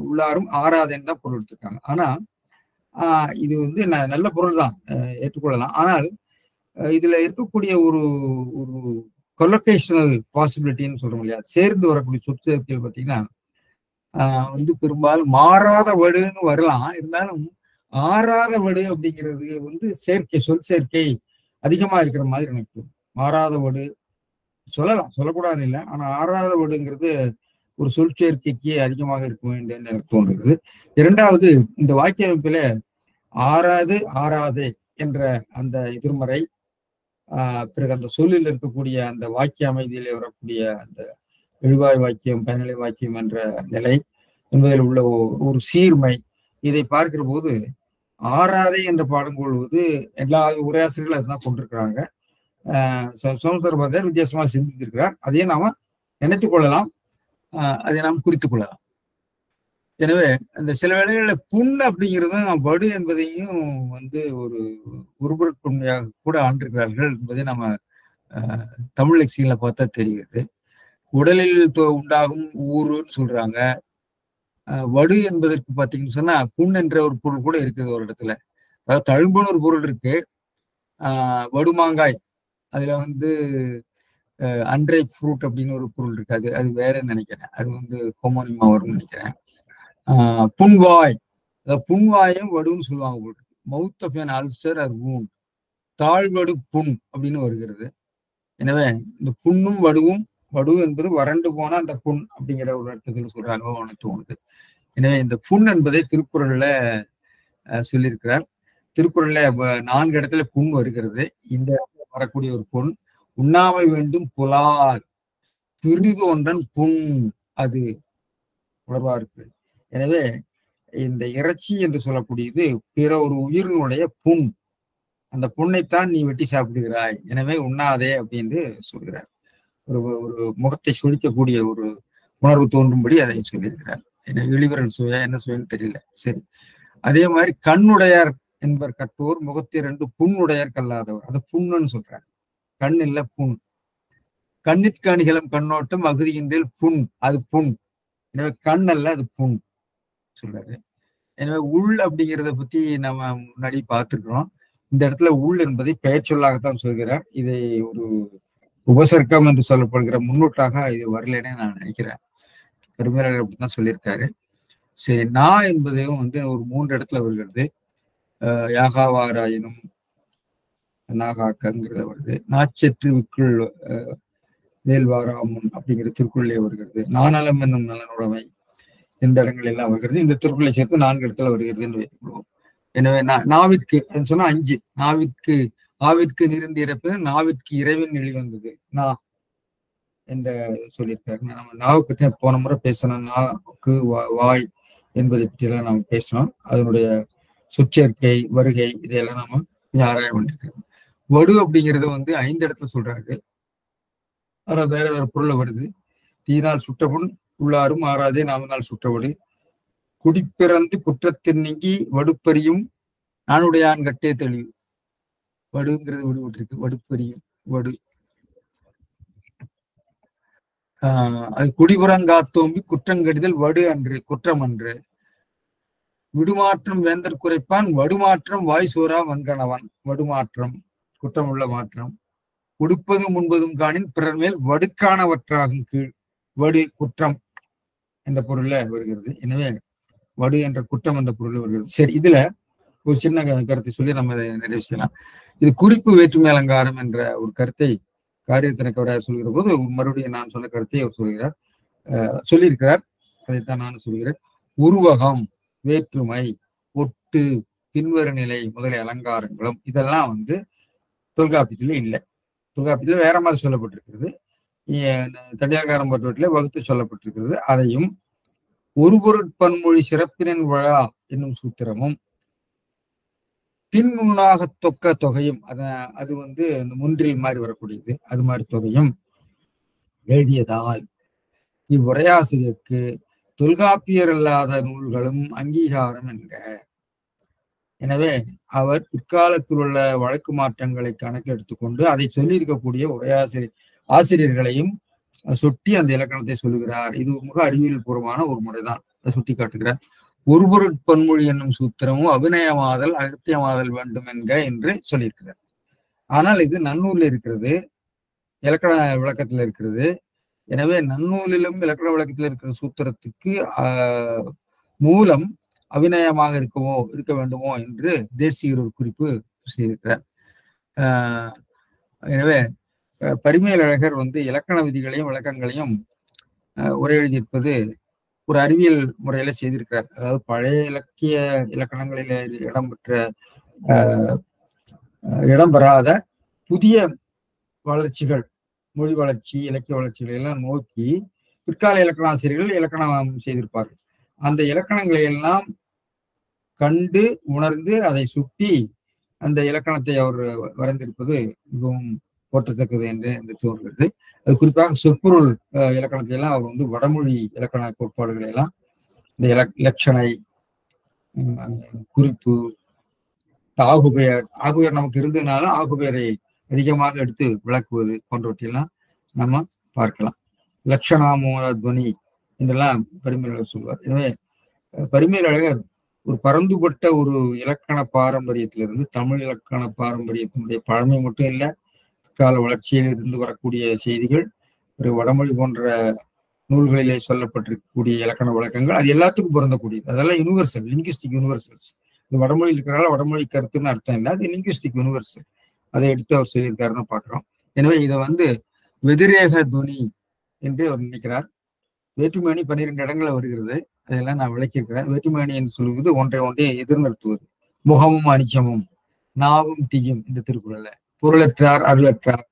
உள்ளாரும் ஆறாதேன்னு தான் பொருள் எடுத்திருக்காங்க. ஆனா இது வந்து நல்ல பொருள் தான், ஏற்றுக்கொள்ளலாம். ஆனால் இதுல இருக்கக்கூடிய ஒரு ஒரு கொலொகேஷனல் பாசிபிலிட்டின்னு சொல்றோம் இல்லையா, சேர்ந்து வரக்கூடிய சொற்சேர்க்கைகள் பார்த்தீங்கன்னா வந்து பெரும்பாலும் மாறாத வடுன்னு வரலாம். இருந்தாலும் ஆறாத வடு அப்படிங்கிறது வந்து சேர்க்கை, சொல் சேர்க்கை அதிகமா இருக்கிற மாதிரி எனக்கு மாறாத வடு சொல்லலாம், சொல்லக்கூடாது இல்லை. ஆனா ஆறாத வடுங்கிறது ஒரு சொல் சேர்க்கைக்கு அதிகமாக இருக்க வேண்டும் என்று எனக்கு தோன்றுகிறது. இரண்டாவது, இந்த வாக்கிய அமைப்பில ஆறாது ஆறாதே என்ற அந்த எதிர்மறை, பிறகு அந்த சொல்லில் இருக்கக்கூடிய அந்த வாக்கிய அமைதியிலே வரக்கூடிய அந்த எழுவாய் வாக்கியம், பயனிலை வாக்கியம் என்ற நிலை என்பதில் உள்ள ஒரு சீர்மை, இதை பார்க்கிற போது ஆறாதே என்ற பாடம் கொள்வது எல்லா உரையாசிரியர்களும் அதுதான் கொண்டிருக்கிறாங்க. சோமசுந்தர பாரதியார் வித்தியாசமாக சிந்தித்திருக்கிறார். அதையே நாம நினைத்துக் கொள்ளலாம், அதை நாம் குறித்துக் கொள்ளலாம். எனவே அந்த சில வேளைகளில் புண் அப்படிங்கிறதும் வடு என்பதையும் வந்து ஒரு உருபொருட்புண்மையாக கூட ஆண்டிருக்கிறார்கள் என்பதை நம்ம தமிழ் லெக்சிகன்ல பார்த்தா தெரிகிறது. உடலில் உண்டாகும் ஊருன்னு சொல்றாங்க. வடு என்பதற்கு பார்த்தீங்கன்னு சொன்னா புண் என்ற ஒரு பொருள் கூட இருக்குது ஒரு இடத்துல. அதாவது தழும்புன்னு ஒரு பொருள் இருக்கு. வடுமாங்காய், அதுல வந்து அன்ரைப் ஃப்ரூட் அப்படின்னு ஒரு பொருள் இருக்கு. அது வேறன்னு நினைக்கிறேன். அது வந்து ஹோமோனிமா வரும்னு நினைக்கிறேன். புண்வாய், அதாவது புண்வாயம் வடுன்னு சொல்லுவாங்க. Mouth of an ulcer or wound, தாழ்வடு புண் அப்படின்னு வருகிறது. எனவே இந்த புண்ணும் வடுவும், வடு என்பது வறண்டு போன அந்த புண் அப்படிங்கிற ஒரு அர்த்தத்தில் சொல்றாங்க தோணுது. எனவே இந்த புண் என்பதை திருக்குறள்ல சொல்லியிருக்கிறார். திருக்குறள்ல 4 இடத்துல புண் வருகிறது. இந்த இடத்துல வரக்கூடிய ஒரு புண், உண்ணாமை வேண்டும் புலால் பிரிது ஒன்றன் புண் அது உணர்வா இருக்கு. எனவே இந்த இறைச்சி என்று சொல்லக்கூடியது பிற ஒரு உயிரினுடைய புண், அந்த புண்ணைத்தான் நீ வெட்டி சாப்பிடுகிறாய், எனவே உண்ணாதே அப்படின்னு சொல்கிறார். ஒரு முகத்தை சுழிக்கக்கூடிய ஒரு உணர்வு தோன்றும்படி அதை சொல்லியிருக்கிறார். இழிவரல் சுவையா என்ன சுவைன்னு தெரியல. சரி, அதே மாதிரி கண்ணுடையார் என்பர் கற்றோர் முகத்தை 2 புண்ணுடையார் கல்லாதவர், அதை புண்ணுன்னு சொல்றார். கண் இல்ல புண். கண்ணிற்கு அணிகலம் கண்ணோட்டம் அகுதிகின்றேல் புண், அது புண். எனவே கண் அல்ல, அது புண் சொல்றாரு. எனவே உள் அப்படிங்கிறத பத்தி நம்ம முன்னாடி பார்த்துருக்கிறோம். இந்த இடத்துல உள் என்பதை பெயர் சொல்லாகத்தான் சொல்கிறார். இதை ஒரு உபசர்க்கம் என்று சொல்லப்படுகிற முன்னூட்டாக இது வரலன்னு நான் நினைக்கிறேன். பெருமையாளர் அப்படித்தான் சொல்லியிருக்காரு. சரி, நா என்பதும் வந்து ஒரு 3 இடத்துல வருகிறது. யாகாவாராயினும் நாகாக்கங்கிறத வருது. நாச்செற்று விக்குள் வேல்வாராமுன் அப்படிங்கிற திருக்குறளே வருகிறது. நானலம் என்னும் நலனுடைமை இந்த இடங்கள் எல்லாம் வருகிறது. இந்த திருக்குறளை சேர்த்து 4 இடத்துல வருகிறது என்று வைத்துக்கொள்வோம். எனவே நாவிற்கு சொன்னா 5, நாவிற்கு ஆவிற்கு நிறந்து இறப்பின நாவிற்கு இறைவன் வெளிவந்தது நா என்ற சொல்லியிருக்காரு. நம்ம நாவை பற்றி போன முறை பேசணும். நாக்கு வாய் என்பதை பற்றியெல்லாம் நாம் பேசணும். அதனுடைய சொற்சேர்க்கை, வருகை, இதையெல்லாம் நாம ஆராய வேண்டியிருக்கிறோம். வடு அப்படிங்கிறது வந்து 5 இடத்துல சொல்றாரு. ஆனால் வேற வேற பொருளை வருது. தீனால் சுட்டபுண் உள்ளாரும் ஆறாதே நாவினால் சுட்டவடு, குடிப்பிறந்து குற்றத்தின் நீங்கி வடுப்பறியும் நானுடையான் கட்டே தெளிவு. வடுங்கிறது விடுபட்டிருக்கு. வடுப்பறியும் வடு. அது குடிபுறங்காத்தோம்பி குற்றங்கடிதல் வடு அன்று குற்றம் அன்று. விடுமாற்றம் வேந்தர் குறைப்பான் வடுமாற்றம் வாய் சோரா வன்கணவன். வடுமாற்றம் குற்றம் உள்ள மாற்றம். உடுப்பதும் உண்பதும் காணின் பிறர் மேல் வடுக்கானவற்றாகும் கீழ். வடு குற்றம். என்ற பொருள்ல வருகிறது. எனவே வடு என்ற குற்றம் என்ற பொருள் வருகிறது. சரி, இதுல ஒரு சின்ன கருத்தை சொல்லி நம்ம இதை நிறைவு செய்யலாம். இது குறிப்பு வேற்றுமை அலங்காரம் என்ற ஒரு கருத்தை காரியத்தினக்கவராயர் சொல்கிற போது மறுபடியும் நான் சொன்ன கருத்தை அவர் சொல்லியிருக்கிறார். அதைத்தான் நான் சொல்கிறேன். உருவகம், வேற்றுமை, ஒட்டு, பின்வரு நிலை முதலிய அலங்காரங்களும் இதெல்லாம் வந்து தொல்காப்பியத்துல இல்லை. தொல்காப்பியத்துல வேற மாதிரி சொல்லப்பட்டிருக்கிறது. தடியாகாரம் பற்றவற்றிலே வகுத்து சொல்லப்பட்டிருக்கிறது. அதையும் ஒரு பொருட்பன்மொழி சிறப்பினின் விழா என்னும் சூத்திரமும் பின் முன்னாக தொக்க தொகையும் அது வந்து அந்த முன்றில் மாதிரி வரக்கூடியது, அது மாதிரி தொகையும் எழுதியதால் இவ்வுரையாசிரியருக்கு தொல்காப்பியர் அல்லாத நூல்களும் அங்கீகாரம் என்க. எனவே அவர் பிற்காலத்தில் உள்ள வழக்கு மாற்றங்களை கணக்கில் எடுத்துக்கொண்டு அதை சொல்லி இருக்கக்கூடிய ஆசிரியர்களையும் சுட்டி அந்த இலக்கணத்தை சொல்லுகிறார். இது மிக அறிவியல் பூர்வமான ஒரு முறைதான். அதை சுட்டி காட்டுகிறார். ஒரு பொருட்பன்மொழி என்னும் சூத்திரமும் அபிநயமாதல் அகத்தியமாதல் வேண்டும் என்க என்று சொல்லியிருக்கிறார். ஆனால் இது நன்னூலில் இருக்கிறது, இலக்கண விளக்கத்தில் இருக்கிறது. எனவே நன்னூலிலும் இலக்கண விளக்கத்தில் இருக்கிற சூத்திரத்துக்கு மூலம் அபிநயமாக இருக்க வேண்டுமோ என்று தேசிகர் ஒரு குறிப்பு செய்திருக்கிறார். எனவே பரிமேலழகர் வந்து இலக்கண விதிகளையும் விளக்கங்களையும் உரை எழுதியிருப்பது ஒரு அறிவியல் முறையில செய்திருக்கிறார். அதாவது பழைய இலக்கணங்களில் இடம்பெறாத புதிய வளர்ச்சிகள், மொழி வளர்ச்சி, இலக்கிய வளர்ச்சிகளை எல்லாம் நோக்கி பிற்கால இலக்கணாசிரியர்கள் இலக்கணம் செய்திருப்பார்கள். அந்த இலக்கணங்களை எல்லாம் கண்டு உணர்ந்து அதை சுட்டி அந்த இலக்கணத்தை அவர் வரைந்திருப்பது மிகவும் போற்றத்தக்கது என்று தோன்றுகிறது. அது குறிப்பாக சொற்பொருள் இலக்கணத்தை எல்லாம் அவர் வந்து வடமொழி இலக்கண கோட்பாடுகளை எல்லாம் இந்த இலட்சணை, குறிப்பு, ஆகுபெயர் நமக்கு இருந்ததுனாலும் ஆகுபெயரை அதிகமாக எடுத்து விளக்குவது போன்றவற்றையெல்லாம் நம்ம பார்க்கலாம். லட்சணாமோத துவனி என்றெல்லாம் பரிமேலழகர் சொல்வார். எனவே பரிமேலழகர் ஒரு பரந்துபட்ட ஒரு இலக்கண பாரம்பரியத்திலிருந்து தமிழ் இலக்கண பாரம்பரியத்தினுடைய பழமை மட்டும் இல்லை, கால வளர்ச்சியில் இருந்து வரக்கூடிய செய்திகள், ஒரு வடமொழி போன்ற நூல்களிலே சொல்லப்பட்டிருக்கக்கூடிய இலக்கண விளக்கங்கள், அது எல்லாத்துக்கும் பொருந்தக்கூடியது. அதெல்லாம் யூனிவர்சல், லிங்குவிஸ்டிக் யூனிவர்சல்ஸ். இது வடமொழியில் இருக்கிறனால வடமொழி கருத்துன்னு அர்த்தம் இல்லை, அது லிங்குவிஸ்டிக் யூனிவர்சல். அதை எடுத்து அவர் சொல்லியிருக்காருன்னு பார்க்கிறோம். எனவே இதை வந்து வெதிரேக துணி என்று அவர் நினைக்கிறார். வேற்றுமணி 12 இடங்களை வருகிறது, அதெல்லாம் நான் விளக்கியிருக்கிறேன். வேற்றுமணி என்று சொல்வது ஒன்றை எதிர்நிறுத்துவது. முகமும் அனிச்சமும் நாவும் தீயும் இந்த திருக்குறள்ல. பொருளற்றார் அருளற்றார்,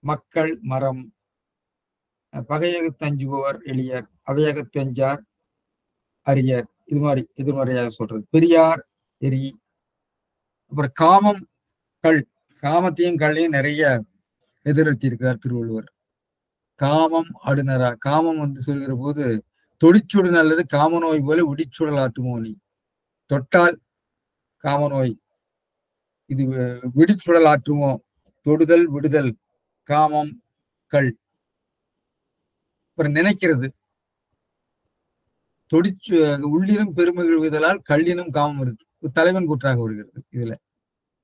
மக்கள் மரம், பகையகத்து அஞ்சுபவர் எளியர், அவையகத்து அஞ்சார் அரியர், இது மாதிரி எதிர்மறையாக சொல்றது. பெரியார் எரி. அப்புறம் காமம் கள், காமத்தையும் கள்ளையும் நிறைய எதிர்நிறுத்தி இருக்கிறார் திருவள்ளுவர். காமம் அடுநரா, காமம் வந்து சொல்கிற போது தொடிச்சுடல் அல்லது காமநோய் போல விடிச்சுடல் ஆற்றுமோ நீ, தொட்டால் காமநோய், இது விடிச்சுடல் ஆற்றுமோ, தொடுதல் விடுதல், காமம் கள். அப்புறம் நினைக்கிறது, தொடிச்சு உள்ளினும் பெருமகிழ்வுதலால் கள்ளினும் காமம் இருக்கு, தலைவன் கூற்றாக வருகிறது. இதுல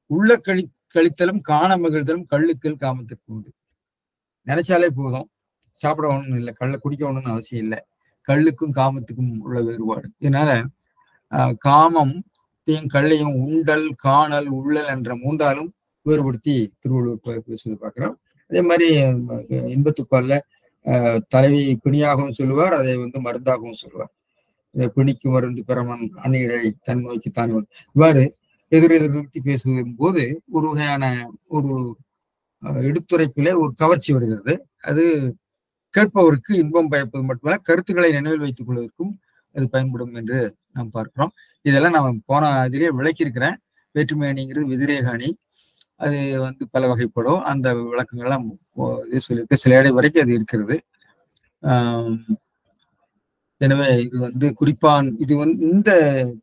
உள்ள கழித்தலும் காண மகிழ்தலும் கள்ளுக்கள் காமத்திற்கு உண்டு. நினைச்சாலே போதும், சாப்பிட ஒண்ணும் இல்லை, கள்ள குடிக்க ஒண்ணுன்னு அவசியம் இல்லை. கள்ளுக்கும் காமத்துக்கும் உள்ள வேறுபாடு. இதனால காமம் கள்ளையும் உண்டல் காணல் உள்ளல் என்ற மூன்றாலும் வேறுபடுத்தி திருவள்ளுவர் பேசுவது பார்க்கிறோம். அதே மாதிரி இன்பத்துப்பால்ல தலைவி பிணியாகவும் சொல்லுவார், அதை வந்து மருந்தாகவும் சொல்லுவார். பிணிக்கு மருந்து பிரமன் அணிழை தன் நோய்க்கு தான். இவ்வாறு எதிர்நிறுத்தி பேசுவதும் போது ஒரு வகையான ஒரு எடுத்துரைப்பிலே ஒரு கவர்ச்சி வருகிறது. அது கேட்பவருக்கு இன்பம் பயப்பது மட்டுமல்ல, கருத்துக்களை நினைவில் வைத்துக் கொள்வதற்கும் அது பயன்படும் என்று நாம் பார்க்கிறோம். இதெல்லாம் நான் போன அதிலே விளக்கியிருக்கிறேன். வேற்றுமை அணிங்கிறது வெதிரேக அணி, அது வந்து பல வகைப்படும். அந்த விளக்கங்கள்லாம் சொல்லியிருக்க, சில இடை வரைக்கும் அது இருக்கிறது. எனவே இது வந்து குறிப்பான், இது வந்து இந்த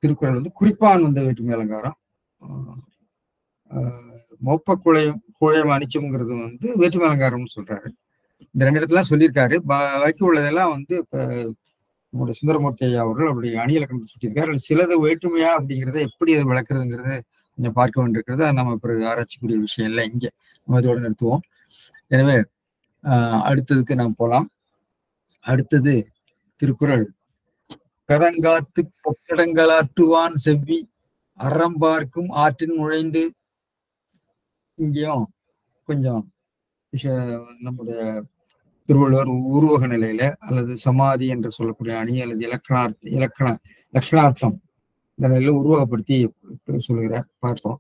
திருக்குறள் வந்து குறிப்பான் வந்த வேற்றுமை அலங்காரம். மொப்ப குழையம் அனிச்சம்ங்கிறது வந்து வேற்றுமை அலங்காரம்னு சொல்றாரு. இந்த 2 இடத்துல சொல்லியிருக்காரு. பாக்கி உள்ளதெல்லாம் வந்து இப்ப நம்முடைய சுந்தரமூர்த்தி ஐயா அவர்கள் அப்படி அணி இலக்கணத்தை சுட்டியிருக்காரு. சிலது வேற்றுமையா அப்படிங்கிறத எப்படி அதை விளக்குறதுங்கிறது கொஞ்சம் பார்க்க வேண்டியிருக்கிறது. அது நம்ம பிறகு ஆராய்ச்சிக்குரிய விஷயம் இல்லை, இங்கே நம்ம இதோடு நிறுத்துவோம். எனவே அடுத்ததுக்கு நாம் போலாம். அடுத்தது திருக்குறள் கதங்காத்து கொட்டடங்களாற்றுவான் செவ்வி அறம்பார்க்கும் ஆற்றின் நுழைந்து. இங்கேயும் கொஞ்சம் நம்முடைய திருவள்ளுவர் உருவக நிலையில அல்லது சமாதி என்று சொல்லக்கூடிய அணி அல்லது லட்சணார்த்தம் இந்த நிலையில உருவகப்படுத்தி சொல்லுகிறார், பார்ப்போம்.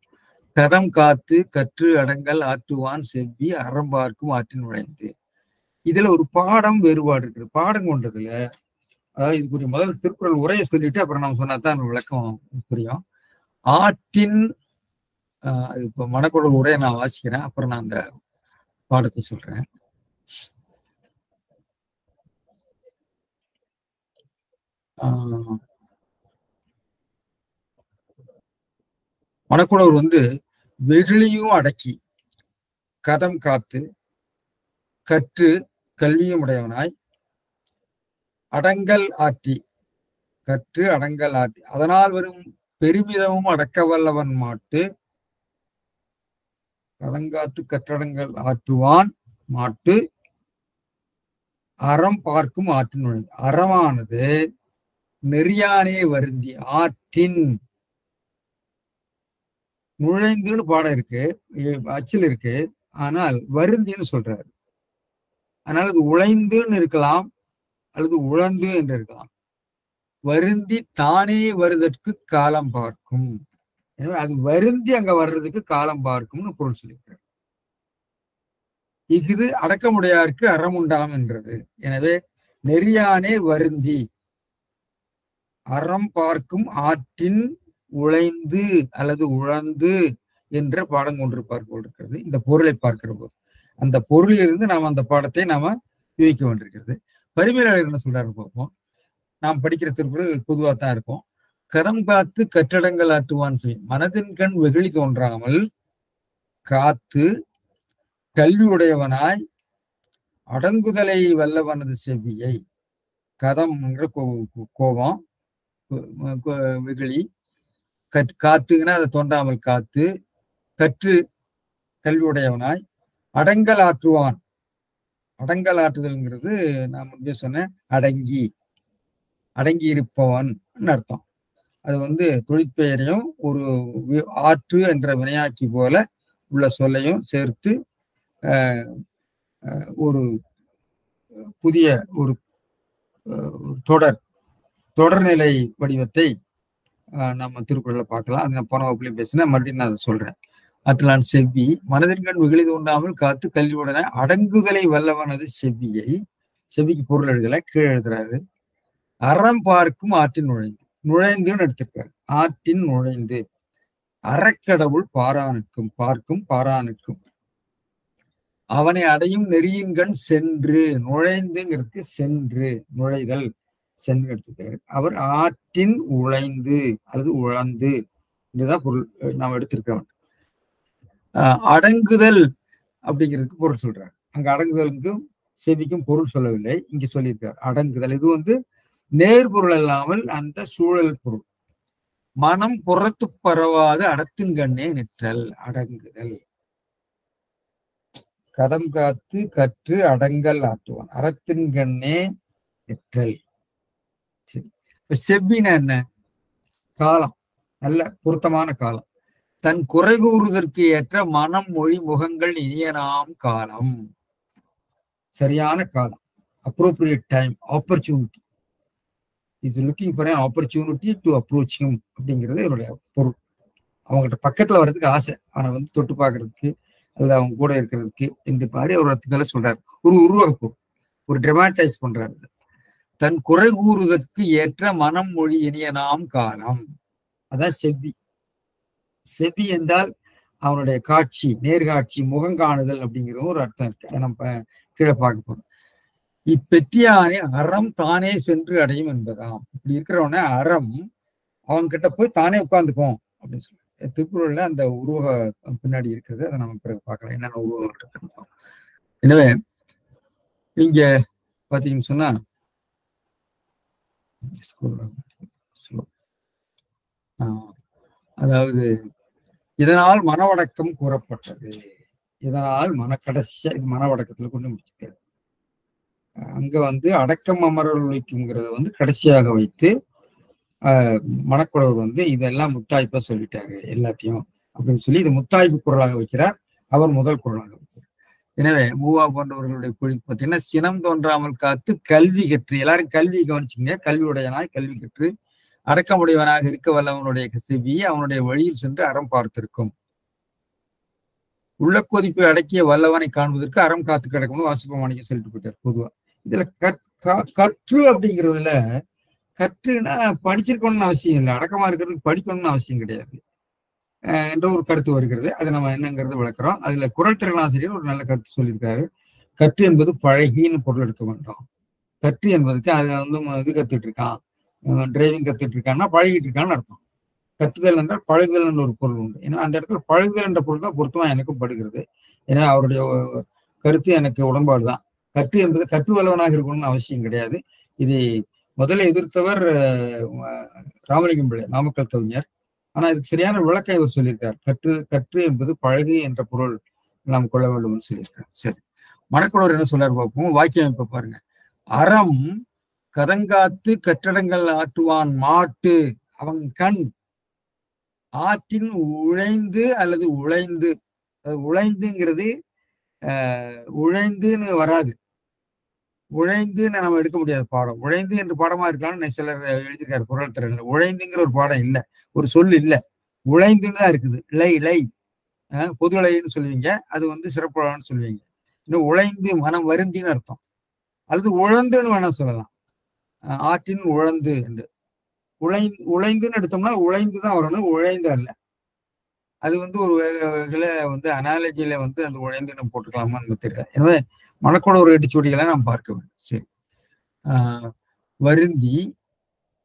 கதம் காத்து கற்று அடங்கல் ஆற்றுவான் செவ்வி அறம்பார்க்கும் ஆற்றின் நுழைந்து. இதுல ஒரு பாடம் வேறுபாடு இருக்குது. பாடம் கொண்டதுல அதாவது இதுக்குரிய முதல் திருக்குறள் உரையை சொல்லிட்டு அப்புறம் நம்ம சொன்னாதான் விளக்கம் புரியும். ஆற்றின் இப்ப மணக்குடல் உரையை நான் வாசிக்கிறேன், அப்புறம் நான் அந்த பாடத்தை சொல்றேன். மணக்குடவர் வெகுளியும் அடக்கி கதம் காத்து கற்று கல்வியும் உடையவனாய் அடங்கல் ஆற்றி கற்று அடங்கல் ஆற்றி அதனால் வரும் பெருமிதமும் அடக்க வல்லவன் மாட்டு. கதங்காத்து கற்றடங்கள் ஆற்றுவான் மாட்டு அறம் பார்க்கும் ஆற்றின் நுழைந்து. அறமானது நெறியானே வருந்தி ஆற்றின் நுழைந்துன்னு பாடம் இருக்கு, அச்சில் இருக்கு, ஆனால் வருந்தின்னு சொல்றாரு. அதனால அது உழைந்துன்னு இருக்கலாம் அல்லது உழந்து என்று இருக்கலாம். வருந்தி தானே வருவதற்கு காலம் பார்க்கும். எனவே அது வருந்தி அங்க வர்றதுக்கு காலம் பார்க்கும்னு பொருள் சொல்லியிருக்காரு. இது அடக்கமுடையாருக்கு அறம் உண்டாம் என்றது. எனவே நெறியானே வருந்தி அறம் பார்க்கும் ஆற்றின் உழைந்து அல்லது உழந்து என்ற பாடம் கொண்டிருப்பார் போல் இருக்கிறது. இந்த பொருளை பார்க்கிற போது அந்த பொருளிலிருந்து நாம் அந்த பாடத்தை நாம யூகிக்க வேண்டியிருக்கிறது. பரிமையாளர் என்ன சொல்றாரு பார்ப்போம். நாம் படிக்கிற திருக்குறள் பொதுவாக தான் இருக்கும். கதம் காத்து கட்டடங்கள் ஆற்றுவான் செய் மனதின் கண் வெகுளி தோன்றாமல் காத்து கல்வி உடையவனாய் அடங்குதலை வல்லவனது செவ்வியை. கதம் என்ற கோபம், வெகுளி, காத்துங்கன்னா அதை தோன்றாமல் காத்து கற்று கல்வி உடையவனாய் அடங்கல் ஆற்றுவான். அடங்கல் ஆற்றுதல்ங்கிறது நான் முன்பே சொன்னேன், அடங்கி இருப்பவன் அர்த்தம். அது தொழிற்பெயரையும் ஒரு ஆற்று என்ற வினையாட்சி போல உள்ள சொல்லையும் சேர்த்து ஒரு புதிய ஒரு தொடர்நிலை வடிவத்தை நம்ம திருக்குறளை பார்க்கலாம். அது நான் போன வகுப்புலையும் பேசினேன், மறுபடியும் நான் அதை சொல்றேன். ஆற்றலான் செவ்வி மனதின்கண் வெகுளி தோன்றாமல் காத்து கல்வியுடனே அடங்குதலை வல்லவனது செவ்வியை. செவ்விக்கு பொருள் எழுதல, கீழே எழுதுறாரு. அறம் பார்க்கும் ஆற்றின் நுழைந்துன்னு எடுத்திருக்காரு. ஆற்றின் நுழைந்து அறக்கடவுள் பாரானுக்கும் பார்க்கும் பாரானுக்கும் அவனை அடையும் நெறியின்கண் சென்று. நுழைந்துங்கிறதுக்கு சென்று, நுழைதல், சென்று எடுத்துக்காரு. அவர் ஆற்றின் உழைந்து அல்லது உழந்து இதுதான் பொருள் நாம் எடுத்திருக்கிறோம். அடங்குதல் அப்படிங்கிறதுக்கு பொருள் சொல்றாரு. அங்க அடங்குதலுக்கும் செவிக்கும் பொருள் சொல்லவில்லை, இங்க சொல்லியிருக்காரு அடங்குதல். இது நேர்பொருள் அல்லாமல் அந்த சூழல் பொருள். மனம் புறத்து பரவாது அடத்தின்கண்ணே நிற்றல் அடங்குதல். கதம் காத்து கற்று அடங்கல் ஆற்றுவான் அறத்தின்கண்ணே நிற்றல். சரி, இப்ப செவ்வினா என்ன? காலம், நல்ல பொருத்தமான காலம். தன் குறை கூறுவதற்கு ஏற்ற மனம் மொழி முகங்கள் இனியனாம் காலம். சரியான காலம், appropriate time, opportunity. is looking for an opportunity to approach him அப்படிங்கிறது என்னுடைய பொருள். அவங்ககிட்ட பக்கத்துல வர்றதுக்கு ஆசை, அவனை தொட்டு பார்க்கறதுக்கு அல்லது அவங்க கூட இருக்கிறதுக்கு என்று மாதிரி ஒரு அர்த்தத்துல சொல்றாரு. ஒரு உருவகப்பு, ஒரு டிராமடைஸ் பண்றாரு. தன் குறை கூறுவதற்கு ஏற்ற மனம் மொழி இனியனாம் காலம், அதான் செவ்வி. செவ்வி என்றால் அவனுடைய காட்சி, நேர்காட்சி, முகங்காணுதல் அப்படிங்கிறது ஒரு அர்த்தம் இருக்கு. அதை நம்ம கீழே பார்க்க போறோம். இப்பெற்றியானே அறம் தானே சென்று அடையும் என்பதாம். இப்படி இருக்கிறவன அறம் அவங்க கிட்ட போய் தானே உட்கார்ந்துக்கும் அப்படின்னு சொல்லி திருக்குறள்ல அந்த உருவக பின்னாடி இருக்கிறது. அதை நம்ம பிறகு பார்க்கலாம், என்னென்ன உருவங்கள் இருக்கு. எனவே இங்க பாத்தீங்கன்னு சொன்னா அதாவது இதனால் மனவடக்கம் கூறப்பட்டது. இதனால் கடைசியா மனவடக்கத்துல கொண்டு முடிச்சுட்டாரு. அங்க அடக்கம் அமரல் ஒழிக்குங்கிறத கடைசியாக வைத்து மணக்குடவர் வந்து இதெல்லாம் முத்தாய்ப்பா சொல்லிட்டாரு எல்லாத்தையும் அப்படின்னு சொல்லி இது முத்தாய்ப்பு குரலாக வைக்கிறார். அவர் முதல் குரலாக வைக்கிறார். எனவே மூவா போன்றவர்களுடைய குறிப்பு பார்த்தீங்கன்னா, சினம் தோன்றாமல் காத்து கல்வி கற்று, எல்லாரும் கல்வி கவனிச்சுங்க, கல்வியுடையனாய் கல்வி கற்று அடக்கமுடையவனாக இருக்க வல்லவனுடைய செவி அவனுடைய வழியில் சென்று அறம் பார்த்திருக்கும். உள்ள கொதிப்பை அடக்கிய வல்லவனை காண்பதற்கு அறம் காத்து கிடக்கும்னு வாசுபமாணிக்க சொல்லிட்டு போயிட்டார். பொதுவா இதுல கற்று அப்படிங்கிறதுல கற்றுனா படிச்சிருக்கணும்னு அவசியம் இல்லை, அடக்கமா இருக்கிறதுக்கு படிக்கணும்னு அவசியம் கிடையாது என்ற ஒரு கருத்து வருகிறது. அது நம்ம என்னங்கிறத விளக்குறோம். அதுல குறள் திறனாசிரியர் ஒரு நல்ல கருத்து சொல்லியிருக்காரு. கற்று என்பது பழகின்னு பொருள் எடுக்க வேண்டாம். கற்று என்பதுக்கு அது வந்து இது கத்துட்டு இருக்கான், டிரைவிங் கத்துட்டு இருக்கான்னா பழகிட்டு இருக்கான்னு அர்த்தம். கற்றுதல் என்றால் பழகுதல் என்ற ஒரு பொருள் உண்டு. ஏன்னா அந்த இடத்துல பழகுதல் என்ற பொருள் தான் பொருத்தமா எனக்கும் படுகிறது. ஏன்னா அவருடைய கருத்து எனக்கு உடன்பாடு தான். கற்று என்பது கற்று வல்லவனாக இருக்கணும்னு அவசியம் கிடையாது. இதை முதல்ல எதிர்த்தவர் ராமலிங்கம் பிள்ளை, நாமக்கல் கவிஞர். ஆனா இதுக்கு சரியான விளக்கம் இவர் சொல்லியிருக்கார். கற்று என்பது பழகு என்ற பொருள் நாம் கொள்ள வேண்டும் சொல்லியிருக்கார். சரி, மணக்குடவர் என்ன சொல்றாரு பார்ப்போம். வாக்கியம் இப்ப பாருங்க. அறம் கதங்காத்து கட்டடங்கள் ஆற்றுவான் மாட்டு அவன் கண் ஆற்றின் உழைந்து அல்லது உழைந்து, உழைந்துங்கிறது உழைந்துன்னு வராது, உழைந்துன்னு நம்ம எடுக்க முடியாது பாடம். உழைந்து என்று பாடமா இருக்கலாம்னு சிலர் எழுதியிருக்காரு குறள் திறன். உழைந்துங்கிற ஒரு பாடம் இல்லை, ஒரு சொல் இல்லை, உழைந்துன்னு தான் இருக்குது. இலை இலை பொது இலைன்னு சொல்லுவீங்க, அது வந்து சிறப்புழான்னு சொல்லுவீங்க. இன்னும் உழைந்து மனம் வருந்தின்னு அர்த்தம், அல்லது உழந்துன்னு வேணா சொல்லலாம். ஆற்றின் உழந்து என்று உழைந்துன்னு எடுத்தோம்னா உழைந்துதான் வரணும், உழைந்து அல்ல. அது வந்து ஒரு வகையில வந்து அனாலஜியில வந்து அந்த உழைந்துன்னு போட்டுக்கலாமான்னு தெரியல. எனவே மணக்கோட ஒரு எட்டுச்சோடிகளை நாம் பார்க்க வேண்டும். சரி, வருந்தி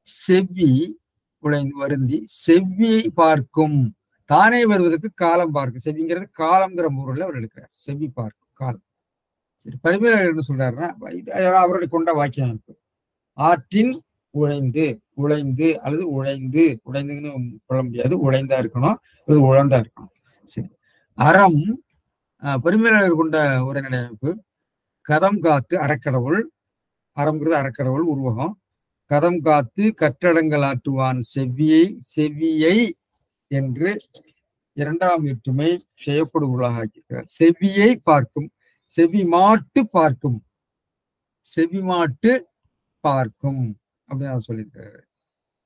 செவ்வி உழைந்து வருந்தி செவ்வியை பார்க்கும், தானே வருவதற்கு காலம் பார்க்கும். செவ்விங்கிறது காலம்ங்கிற பொருள்ல அவர் எடுக்கிறார். செவ்வி பார்க்கும் காலம். சரி, பரிமையாளர் என்ன சொல்றாருன்னா அவருடைய கொண்ட வாக்கியம் அமைப்பு. ஆற்றின் உழைந்து உழைந்து அல்லது உழைந்துன்னு சொல்ல முடியாது, உழைந்தா இருக்கணும் அல்லது உழந்தா இருக்கணும். சரி, அறம் பரிமையாளர் கொண்ட உரைநடை அமைப்பு. கதம் காத்து அறக்கடவுள், அறம்ங்கிறது அறக்கடவுள் உருவகம். கதம் காத்து கட்டடங்கள் ஆற்றுவான் செவ்வியை என்று இரண்டாம் வேற்றுமை செய்யப்படுவதாக ஆக்கியிருக்கிறார். செவ்வியை பார்க்கும், செவ்வி மாட்டு பார்க்கும், செவ்வி மாட்டு பார்க்கும் அப்படின்னு அவர் சொல்லியிருக்காரு.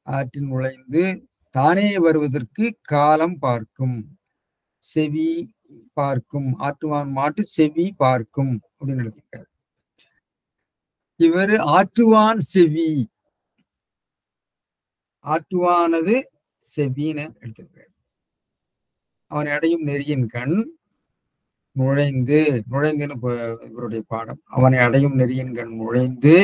ஆற்றின் உழைந்து தானே வருவதற்கு காலம் பார்க்கும், செவி பார்க்கும், ஆற்றுவான் மாட்டு செவி பார்க்கும் அப்படின்னு எழுதியிருக்காரு. இவர் ஆற்றுவான் செவி, ஆற்றுவானது செவின்னு எடுத்திருக்காரு. அவன் அடையும் நெறியின் கண் நுழைந்துன்னு இவருடைய பாடம். அவனை அடையும் நெறியின் கண் நுழைந்து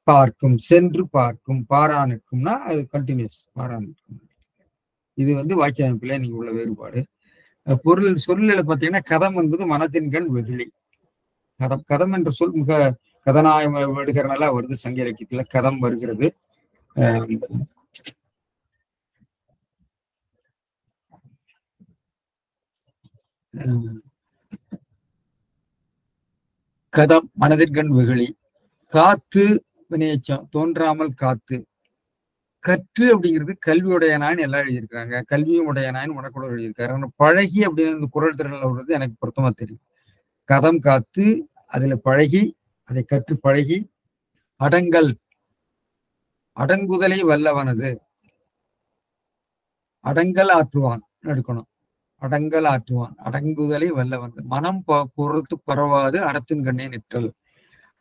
பார்க்கும், சென்று பார்க்கும், பாரானுக்கும்னா அது கண்டினியூஸ், பாரானுக்கும். இது வந்து வாக்கிய அமைப்புல நீங்க உள்ள வேறுபாடு. பொருள் சொல்லில பார்த்தீங்கன்னா கதம் என்பது மனத்தின் கண் வெகுளி. கதம் என்ற சொல் மிக கதநாயம் விடுகிறனால வருது. சங்க இலக்கியத்துல கதம் வருகிறது. கதம் மனதிற்கண் வெகுளி. காத்து வினையச்சம் தோன்றாமல் காத்து. கற்று அப்படிங்கிறது கல்வியுடையனான்னு எல்லாம் எழுதியிருக்காங்க. கல்வியும் உடையனான்னு உனக்கூட எழுதியிருக்காரு. ஆனா பழகி அப்படின்னு குறள் திறனில் வருது எனக்கு பொருத்தமா தெரியும். கதம் காத்து அதுல பழகி, அதை கற்று பழகி, அடங்கல் அடங்குதலை வல்லவனது, அடங்கல் ஆற்றுவான் எடுக்கணும். அடங்கல் ஆற்றுவான் அடங்குதலை வல்லவனது, மனம் பொறுத்து பரவாது அறத்தின் கண்ணே நிற்றல்.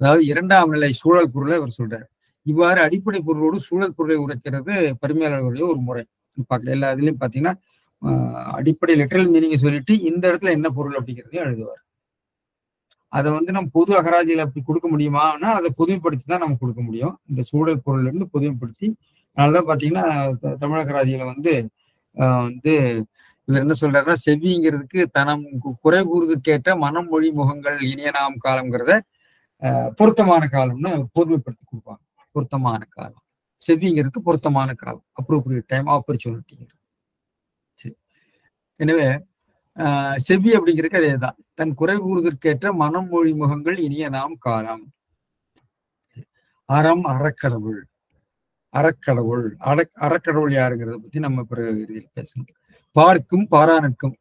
அதாவது இரண்டாம் நிலை சூழல் பொருளை அவர் சொல்றார். இவ்வாறு அடிப்படை பொருளோடு சூழல் பொருளை உரைக்கிறது பரிமையாளர்களுடைய ஒரு முறை. பார்க்கல எல்லா இதுலயும் பாத்தீங்கன்னா அடிப்படை லிட்டரல் மீனிங்கை சொல்லிட்டு இந்த இடத்துல என்ன பொருள் அப்படிங்கிறதையும் எழுதுவார். அதை வந்து நம்ம பொது அகராதியில அப்படி கொடுக்க முடியுமான்னா அதை பொதுமைப்படுத்தி தான் நம்ம கொடுக்க முடியும். இந்த சூழல் பொருள் இருந்து பொதுமைப்படுத்தி. அதனாலதான் பாத்தீங்கன்னா தமிழ் அகராதியில வந்து இதுல என்ன சொல்றாருன்னா செவ்விங்கிறதுக்கு தனம் குறை கூறுவதற்கேற்ற மனம் மொழி முகங்கள் இனியனாம் காலம்ங்கிறத பொருத்தமான காலம்னு பொதுமைப்படுத்தி கொடுப்பாங்க. பொருத்தமான காலம் செவ்விங்கிறதுக்கு பொருத்தமான காலம், அப்ரோப்ரியேட் டைம், ஆப்பர்ச்சுனிட்டி. சரி, எனவே செவ்வி அப்படிங்கிறதுக்கு அதேதான். தன் குறை கூறுவதற்கேற்ற மனம் மொழி முகங்கள் இனிய நாம் காலம். அறம் அறக்கடவுள். அறக்கடவுள். அறக்கடவுள் யாருங்கிறத பத்தி நம்ம பிறகு இறுதியில் பேசணும். பார்க்கும் பாரானட்கும்.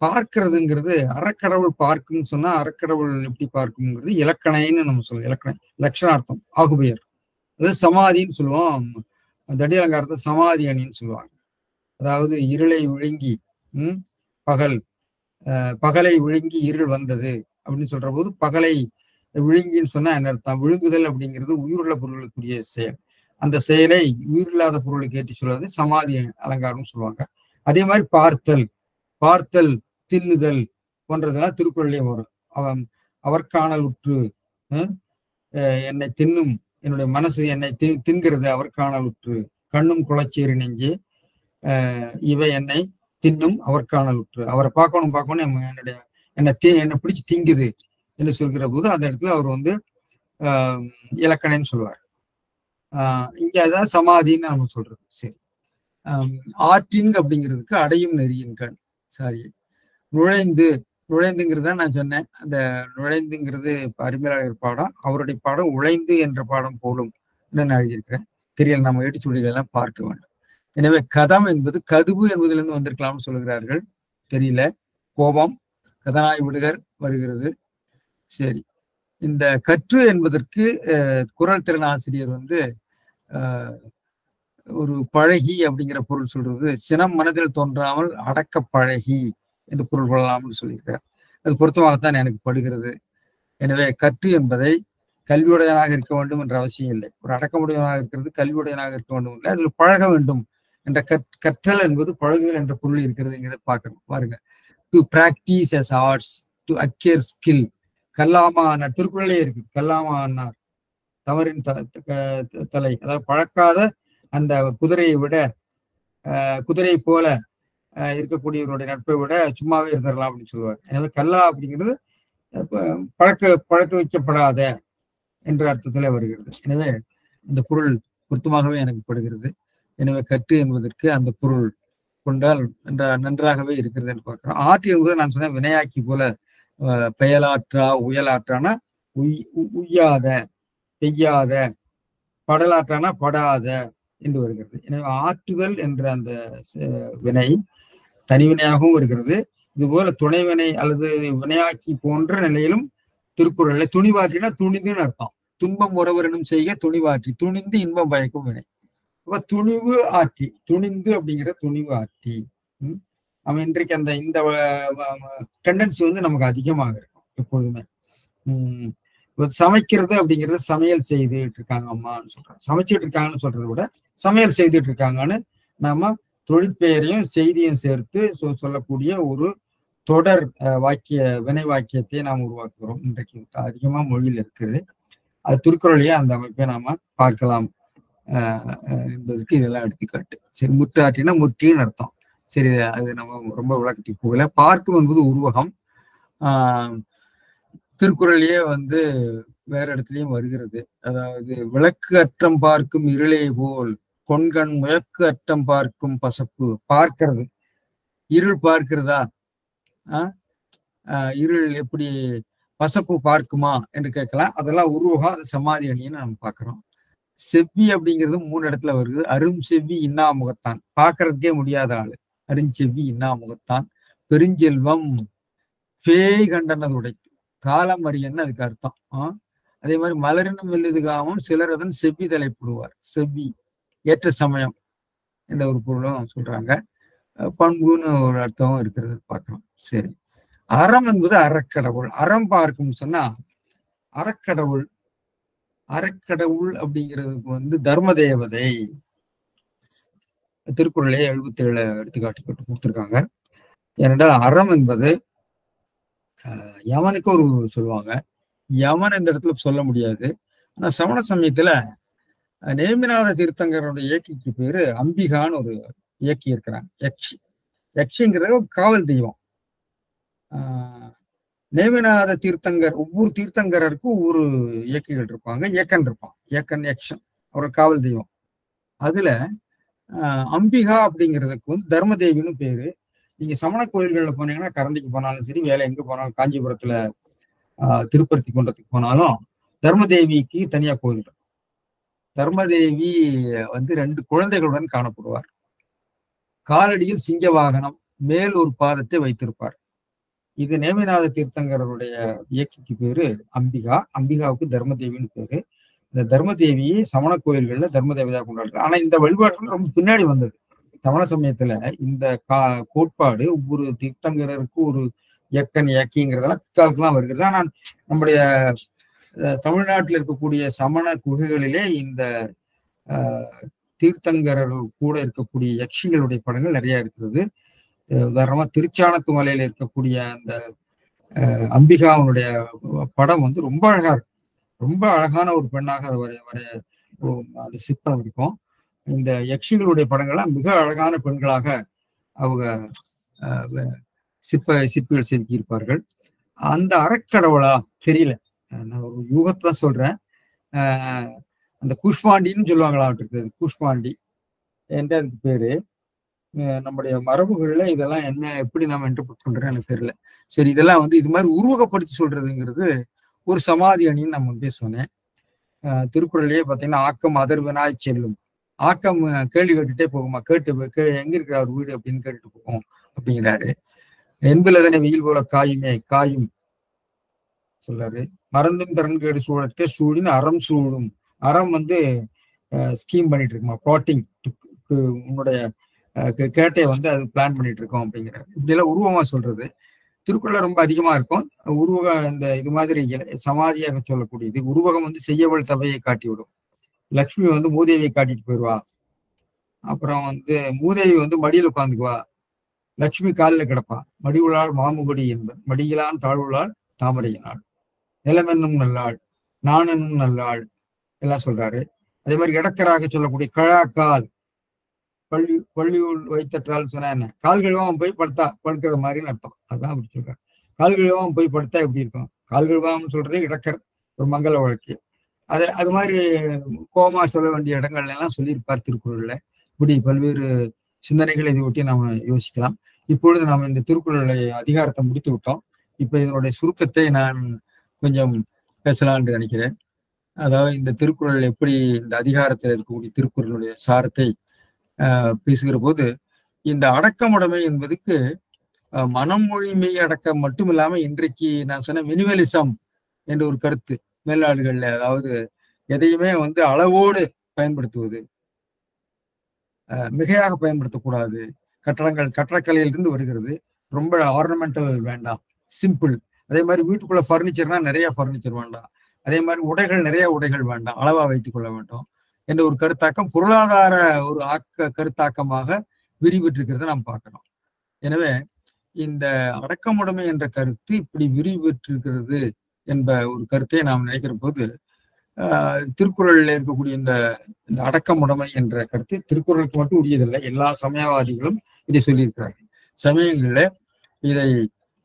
பார்க்கிறதுங்கிறது அறக்கடவுள் பார்க்கும் சொன்னா அறக்கடவுள் எப்படி பார்க்கும்ங்கிறது இலக்கணைன்னு நம்ம சொல்லுவோம். இலக்கணை லட்சணார்த்தம் ஆகுபெயர். அது சமாதின்னு சொல்லுவோம். தடியலங்காரத்தை சமாதி அணின்னு சொல்லுவாங்க. அதாவது இருளை விழுங்கி பகலை விழுங்கி இருள் வந்தது அப்படின்னு சொல்ற போது பகலை விழுங்கின்னு சொன்னா என்ன அர்த்தம்? விழுங்குதல் அப்படிங்கிறது உயிருள்ள பொருளுக்குரிய செயல். அந்த செயலை உயிரில்லாத பொருளுக்கு ஏற்றி சொல்வது சமாதி அலங்காரம்னு சொல்லுவாங்க. அதே மாதிரி பார்த்தல் தின்னுதல் போன்றதெல்லாம் திருக்குறள்லயே வரும். அவர்காணல் உற்று என்னை தின்னும், என்னுடைய மனசு என்னை தின்கிறது அவர்காணல் உற்று, கண்ணும் குளச்சேரி நெஞ்சு இவை என்னை தின்னும் அவர்காணல் உற்று. அவரை பார்க்கணும் என்னை பிடிச்சு திங்குது என்று சொல்கிற போது அந்த இடத்துல அவர் இலக்கணைன்னு சொல்லுவார். இங்க அதான் சமாதின்னு நம்ம சொல்றது. சரி, ஆற்றின் அப்படிங்கிறதுக்கு அடையும் நெறியின் கண். சாரி, நுழைந்துங்கிறத நான் சொன்னேன். அந்த நுழைந்துங்கிறது அறிஞர் பாடம், அவருடைய பாடம் உழைந்து என்ற பாடம் போலும் நான் எழுதியிருக்கிறேன். தெரியல, நம்ம ஏட்டுச்சுவடிகள் எல்லாம் பார்க்க வேண்டும். எனவே கதம் என்பது கதுவு என்பதிலிருந்து வந்திருக்கலாம்னு சொல்லுகிறார்கள். தெரியல. கோபம், கதனாய் விடுகர் வருகிறது. சரி, இந்த கற்று என்பதற்கு குறள் திறன் ஆசிரியர் ஒரு பழகி அப்படிங்கிற பொருள் சொல்றது, சினம் மனதில் தோன்றாமல் அடக்க பழகி என்று பொருள் கொள்ளலாம்னு சொல்லியிருக்கார். அது பொருத்தமாகத்தான் எனக்கு படுகிறது. எனவே கற்று என்பதை கல்வியுடையனாக இருக்க வேண்டும் என்ற அவசியம் இல்லை. ஒரு அடக்கமுடையவனாக இருக்கிறது கல்வியுடையனாக இருக்க வேண்டும் இல்லை, அதில் பழக வேண்டும் என்ற கற்றல் என்பது பழகுதல் என்ற பொருள் இருக்கிறதுங்கிறத பார்க்கணும். பாருங்க, to practise as arts, to acquire skill. கல்லாமா அன்னார் திருக்குறளே இருக்கு. கல்லாமா அன்னார் தவறின் தலை, அதாவது பழக்காத அந்த குதிரையை விட, குதிரை போல இருக்கக்கூடியவருடைய நட்பை விட சும்மாவே இருந்துடலாம் அப்படின்னு சொல்லுவார். எனவே கல்லா அப்படிங்கிறது பழக்க வைக்கப்படாத என்ற அர்த்தத்துல வருகிறது. எனவே இந்த பொருள் பொருத்தமாகவே எனக்கு படுகிறது. எனவே கற்று என்பதற்கு அந்த பொருள் கொண்டால் நன்றாகவே இருக்கிறது என்று பார்க்கிறோம். ஆற்று என்பது நான் சொன்ன வினையாக்கி போல பெயலாற்றா உயலாற்றானா உய்யாத பெய்யாத, படலாற்றானா படாத என்று வருகிறது. எனவே ஆற்றுதல் என்ற அந்த வினை தனிவினையாகவும் இருக்கிறது. இதுபோல துணைவினை அல்லது வினையாக்கி போன்ற நிலையிலும் திருக்குறள்ல துணிவாற்றினா துணிந்துன்னு அர்த்தம். துன்பம் ஒருவரினும் செய்ய துணிவாற்றி, துணிந்து இன்பம் பயக்கும் வினை. அப்ப துணிவு ஆற்றி, துணிந்து அப்படிங்கிற துணிவு ஆற்றி. அவன் இன்றைக்கு இந்த டெண்டன்சி நமக்கு அதிகமாக இருக்கும் எப்பொழுதுமே. சமைக்கிறது அப்படிங்கிறது சமையல் செய்துட்டு இருக்காங்க அம்மான்னு சொல்றாங்க. சமைச்சிட்டு இருக்காங்கன்னு சொல்றதை விட சமையல் செய்துட்டு இருக்காங்கன்னு நாம தொழிற்பெயரையும் செய்தியும் சேர்த்து சொல்லக்கூடிய ஒரு தொடர் வினை வாக்கியத்தை நாம் உருவாக்குகிறோம். இன்றைக்கு அதிகமா மொழியில் இருக்குது. அது திருக்குறளையே அந்த அமைப்பை நாம பார்க்கலாம் என்பதற்கு இதெல்லாம் எடுத்துக்காட்டு. சரி, முற்றாற்றினா முற்றின்னு அர்த்தம். சரி, அது நம்ம ரொம்ப விளக்கத்துக்கு போகல. பார்க்கும் என்பது உருவகம். திருக்குறளையே வேற இடத்துலயும் வருகிறது. அதாவது விளக்கு அற்றம் பார்க்கும் இருளே போல் கொண்கண் விளக்கு அற்றம் பார்க்கும் பசப்பு. பார்க்கிறது, இருள் பார்க்கிறதா? இருள் எப்படி பசப்பு பார்க்குமா என்று கேட்கலாம். அதெல்லாம் உருவகம், அது சமாதி அணின்னு நம்ம பார்க்கிறோம். செவ்வி அப்படிங்கிறது 3 இடத்துல வருது. அரும் செவ்வி இன்னா முகத்தான், பார்க்கறதுக்கே முடியாத ஆளு அருஞ்செவ்வி இன்னா முகத்தான். பெருஞ்செல்வம் பேய் கண்டனது உடைத்து, காலம் அறியன்னு அதுக்கு அர்த்தம். அதே மாதிரி மலரினும் வெல்லுதுகாமும் சிலர் அதன் செவ்வி தலைப்படுவார். செவ்வி ஏற்ற சமயம் என்ற ஒரு பொருளும் சொல்றாங்க. பண்புன்னு ஒரு அர்த்தமும் இருக்கிறது பார்க்கிறோம். சரி, அறம் என்பது அறக்கடவுள். அறம் பார்க்கும் சொன்னா அறக்கடவுள். அறக்கடவுள் அப்படிங்கிறதுக்கு தர்ம தேவதை. திருக்குறளே 77 எடுத்துக்காட்டு கொடுத்திருக்காங்க. ஏனென்றால் அறம் என்பது யமனுக்கு ஒரு சொல்லுவாங்க. யமன் இந்த இடத்துல சொல்ல முடியாது. ஆனா சமண சமயத்துல நேமிநாத தீர்த்தங்கருடைய இயக்கிக்கு பேரு அம்பிகான்னு ஒரு இயக்கி இருக்கிறாங்க. யக்ஷிங்கிறது ஒரு காவல் தெய்வம். நேமிநாத தீர்த்தங்கர், ஒவ்வொரு தீர்த்தங்கரருக்கும் ஒவ்வொரு இயக்கிகள் இருப்பாங்க. இயக்கன் இருப்பான். இயக்கன் யக்ஷன் ஒரு காவல் தெய்வம். அதுல அம்பிகா அப்படிங்கிறதுக்கு தர்மதேவின்னு பேரு. நீங்க சமண கோயில்கள்ல போனீங்கன்னா, கரந்திக்கு போனாலும் சரி, வேலை எங்க போனாலும், காஞ்சிபுரத்துல திருப்பதி குன்றத்துக்கு போனாலும் தர்மதேவிக்கு தனியா கோயில் இருக்கும். தர்மதேவி வந்து 2 குழந்தைகளுடன் காணப்படுவார். காலடியில் சிங்க வாகனம், மேல் ஒரு பாதத்தை வைத்திருப்பார். இது நேமிநாத தீர்த்தங்கரருடைய இயக்கிக்கு பேரு அம்பிகா. அம்பிகாவுக்கு தர்மதேவின்னு பேரு. இந்த தர்மதேவியை சமண கோயில்கள்ல தர்மதேவதா கொண்டாடுறாங்க. ஆனா இந்த வழிபாடு ரொம்ப பின்னாடி வந்தது. சமண சமயத்துல இந்த கோட்பாடு ஒவ்வொரு தீர்த்தங்கரருக்கு ஒரு இயக்கன் இயக்கிங்கிறதெல்லாம் பிற்காலத்துலாம் வருகிறது. ஆனா நம்முடைய தமிழ்நாட்டில் இருக்கக்கூடிய சமண குகைகளிலே இந்த தீர்த்தங்கரர்கள் கூட இருக்கக்கூடிய யக்ஷிகளுடைய படங்கள் நிறைய இருக்கிறது. உதாரணமா திருச்சானத்து மலையில இருக்கக்கூடிய அந்த அம்பிகாவுடைய படம் வந்து ரொம்ப அழகா இருக்கும். ரொம்ப அழகான ஒரு பெண்ணாக அது சிற்பம் இருக்கும். இந்த யக்ஷிகளுடைய படங்கள்லாம் மிக அழகான பெண்களாக அவங்க சிற்பிகள் செதுக்கியிருப்பார்கள். அந்த அறக்கடவுளா தெரியல, நான் ஒரு யூகத்தான் சொல்றேன். அந்த கூஷ்மாண்டின்னு சொல்லுவாங்களாம், கூஷ்மாண்டி என்று அதுக்கு பேரு. நம்முடைய மரபுகள்ல இதெல்லாம் என்ன எப்படி நாம இன்டர்பிரட் பண்றோம்னு எனக்கு தெரியல. சரி, இதெல்லாம் வந்து இது மாதிரி உருவகப்படுத்தி சொல்றதுங்கிறது ஒரு சமாதி அணின்னு நம்ம வந்து சொன்னேன். திருக்குறளையே பார்த்தீங்கன்னா, ஆக்கம் அதர்வனாய் செல்லும். ஆக்கம் கேள்வி கேட்டுட்டே போகுமா, எங்க இருக்கிற அவர் வீடு அப்படின்னு கேட்டுட்டு போகும் அப்படிங்கிறாரு. என்பிலதனை வெயில் போல காயுமே காயும் சொல்றாரு. மறந்தும் பிறன்கேடு சூழற்கே சூழின் அறம் சூழும். அறம் வந்து ஸ்கீம் பண்ணிட்டு இருக்குமா, பிளாட்டிங், உன்னுடைய கேட்டையை வந்து அது பிளான் பண்ணிட்டு இருக்கோம் அப்படிங்கிறாரு. இப்படி எல்லாம் உருவமா சொல்றது திருக்குறள் ரொம்ப அதிகமா இருக்கும். உருவகம் இந்த இது மாதிரி சமாதியாக சொல்லக்கூடியது. உருவகம் வந்து செய்யவள் தவையை காட்டிவிடும். லக்ஷ்மி வந்து மூதேவியை காட்டிட்டு போயிடுவா. அப்புறம் வந்து மூதேவி வந்து மடியில் உட்காந்துக்குவா, லட்சுமி காலில் கிடப்பா. மடிவுளாள் மாமுகடி என்பன், மடியிலான் தாழ்வுளாள் தாமரையினாள், நிலமென்னும் நல்லாள், நான் என்னும் நல்லாள் எல்லாம் சொல்றாரு. அதே மாதிரி இடக்கராக சொல்லக்கூடிய கழாக்கால், பள்ளியுள் வைத்த கால் சொன்னா என்ன, கால் கழுவாம போய் படுத்தா படுக்கிற மாதிரின்னு அர்த்தம். அதான் அப்படி சொல்றாரு. கால் கழுவாம போய் படுத்தா எப்படி இருக்கும், கால் கழுவாம சொல்றதே இடக்கர், ஒரு மங்கள வழக்கு. அது மாதிரி கோமா சொல்ல வேண்டிய இடங்கள்ல எல்லாம் சொல்லியிருப்பார் திருக்குறள்ல. இப்படி பல்வேறு சிந்தனைகளை இதை ஒட்டி நாம யோசிக்கலாம். இப்பொழுது நாம் இந்த திருக்குறளை அதிகாரத்தை முடித்து விட்டோம். இப்ப இதனுடைய சுருக்கத்தை நான் கொஞ்சம் பேசலாம்னு நினைக்கிறேன். அதாவது இந்த திருக்குறள் எப்படி இந்த அதிகாரத்தில் இருக்கக்கூடிய திருக்குறளுடைய சாரத்தை பேசுகிற போது, இந்த அடக்கமுடைமை என்பதுக்கு மனம் மொழி மெய் அடக்கம் மட்டும் இல்லாம இன்றைக்கு நான் சொன்ன மினிமலிசம் என்ற ஒரு கருத்து மேல்நாடுகள்ல, அதாவது எதையுமே வந்து அளவோடு பயன்படுத்துவது, மிகையாக பயன்படுத்தக்கூடாது. கட்டடக்கலையிலிருந்து வருகிறது. ரொம்ப ஆர்னமெண்டல் வேண்டாம், சிம்பிள். அதே மாதிரி வீட்டுக்குள்ள ஃபர்னிச்சர்னா நிறைய ஃபர்னிச்சர் வேண்டாம். அதே மாதிரி உடைகள் நிறைய உடைகள் வேண்டாம், அளவா வைத்துக் கொள்ள வேண்டும் என்ற ஒரு கருத்தாக்கம் பொருளாதார ஒரு கருத்தாக்கமாக விரிவிட்டிருக்கிறத நாம் பார்க்கிறோம். எனவே இந்த அடக்கமுடைமை என்ற கருத்து இப்படி விரிவிட்டிருக்கிறது என்ப ஒரு கருத்தை நாம் நினைக்கிற போது, திருக்குறளில் இருக்கக்கூடிய இந்த அடக்கமுடைமை என்ற கருத்து திருக்குறளுக்கு மட்டும் உரியதில்லை, எல்லா சமயவாதிகளும் இதை சொல்லியிருக்கிறார்கள். சமயங்கள்ல இதை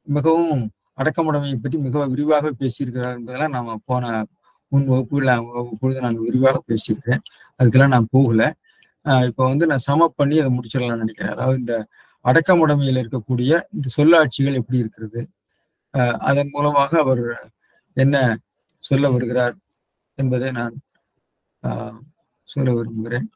மிகவும் அடக்கமுடைமையை பற்றி மிக விரிவாக பேசியிருக்கிறார் என்பதெல்லாம் நாம போன முன் வகுப்புல நான் விரிவாக பேசியிருக்கேன். அதுக்கெல்லாம் நான் போகல. இப்ப வந்து நான் பண்ணி அதை முடிச்சிடலாம்னு நினைக்கிறேன். அதாவது இந்த அடக்கமுடைமையில் இருக்கக்கூடிய இந்த சொல்லாட்சிகள் எப்படி இருக்கிறது, அதன் மூலமாக அவர் என்ன சொல்ல வருகிறார் என்பதை நான் சொல்ல விரும்புகிறேன்.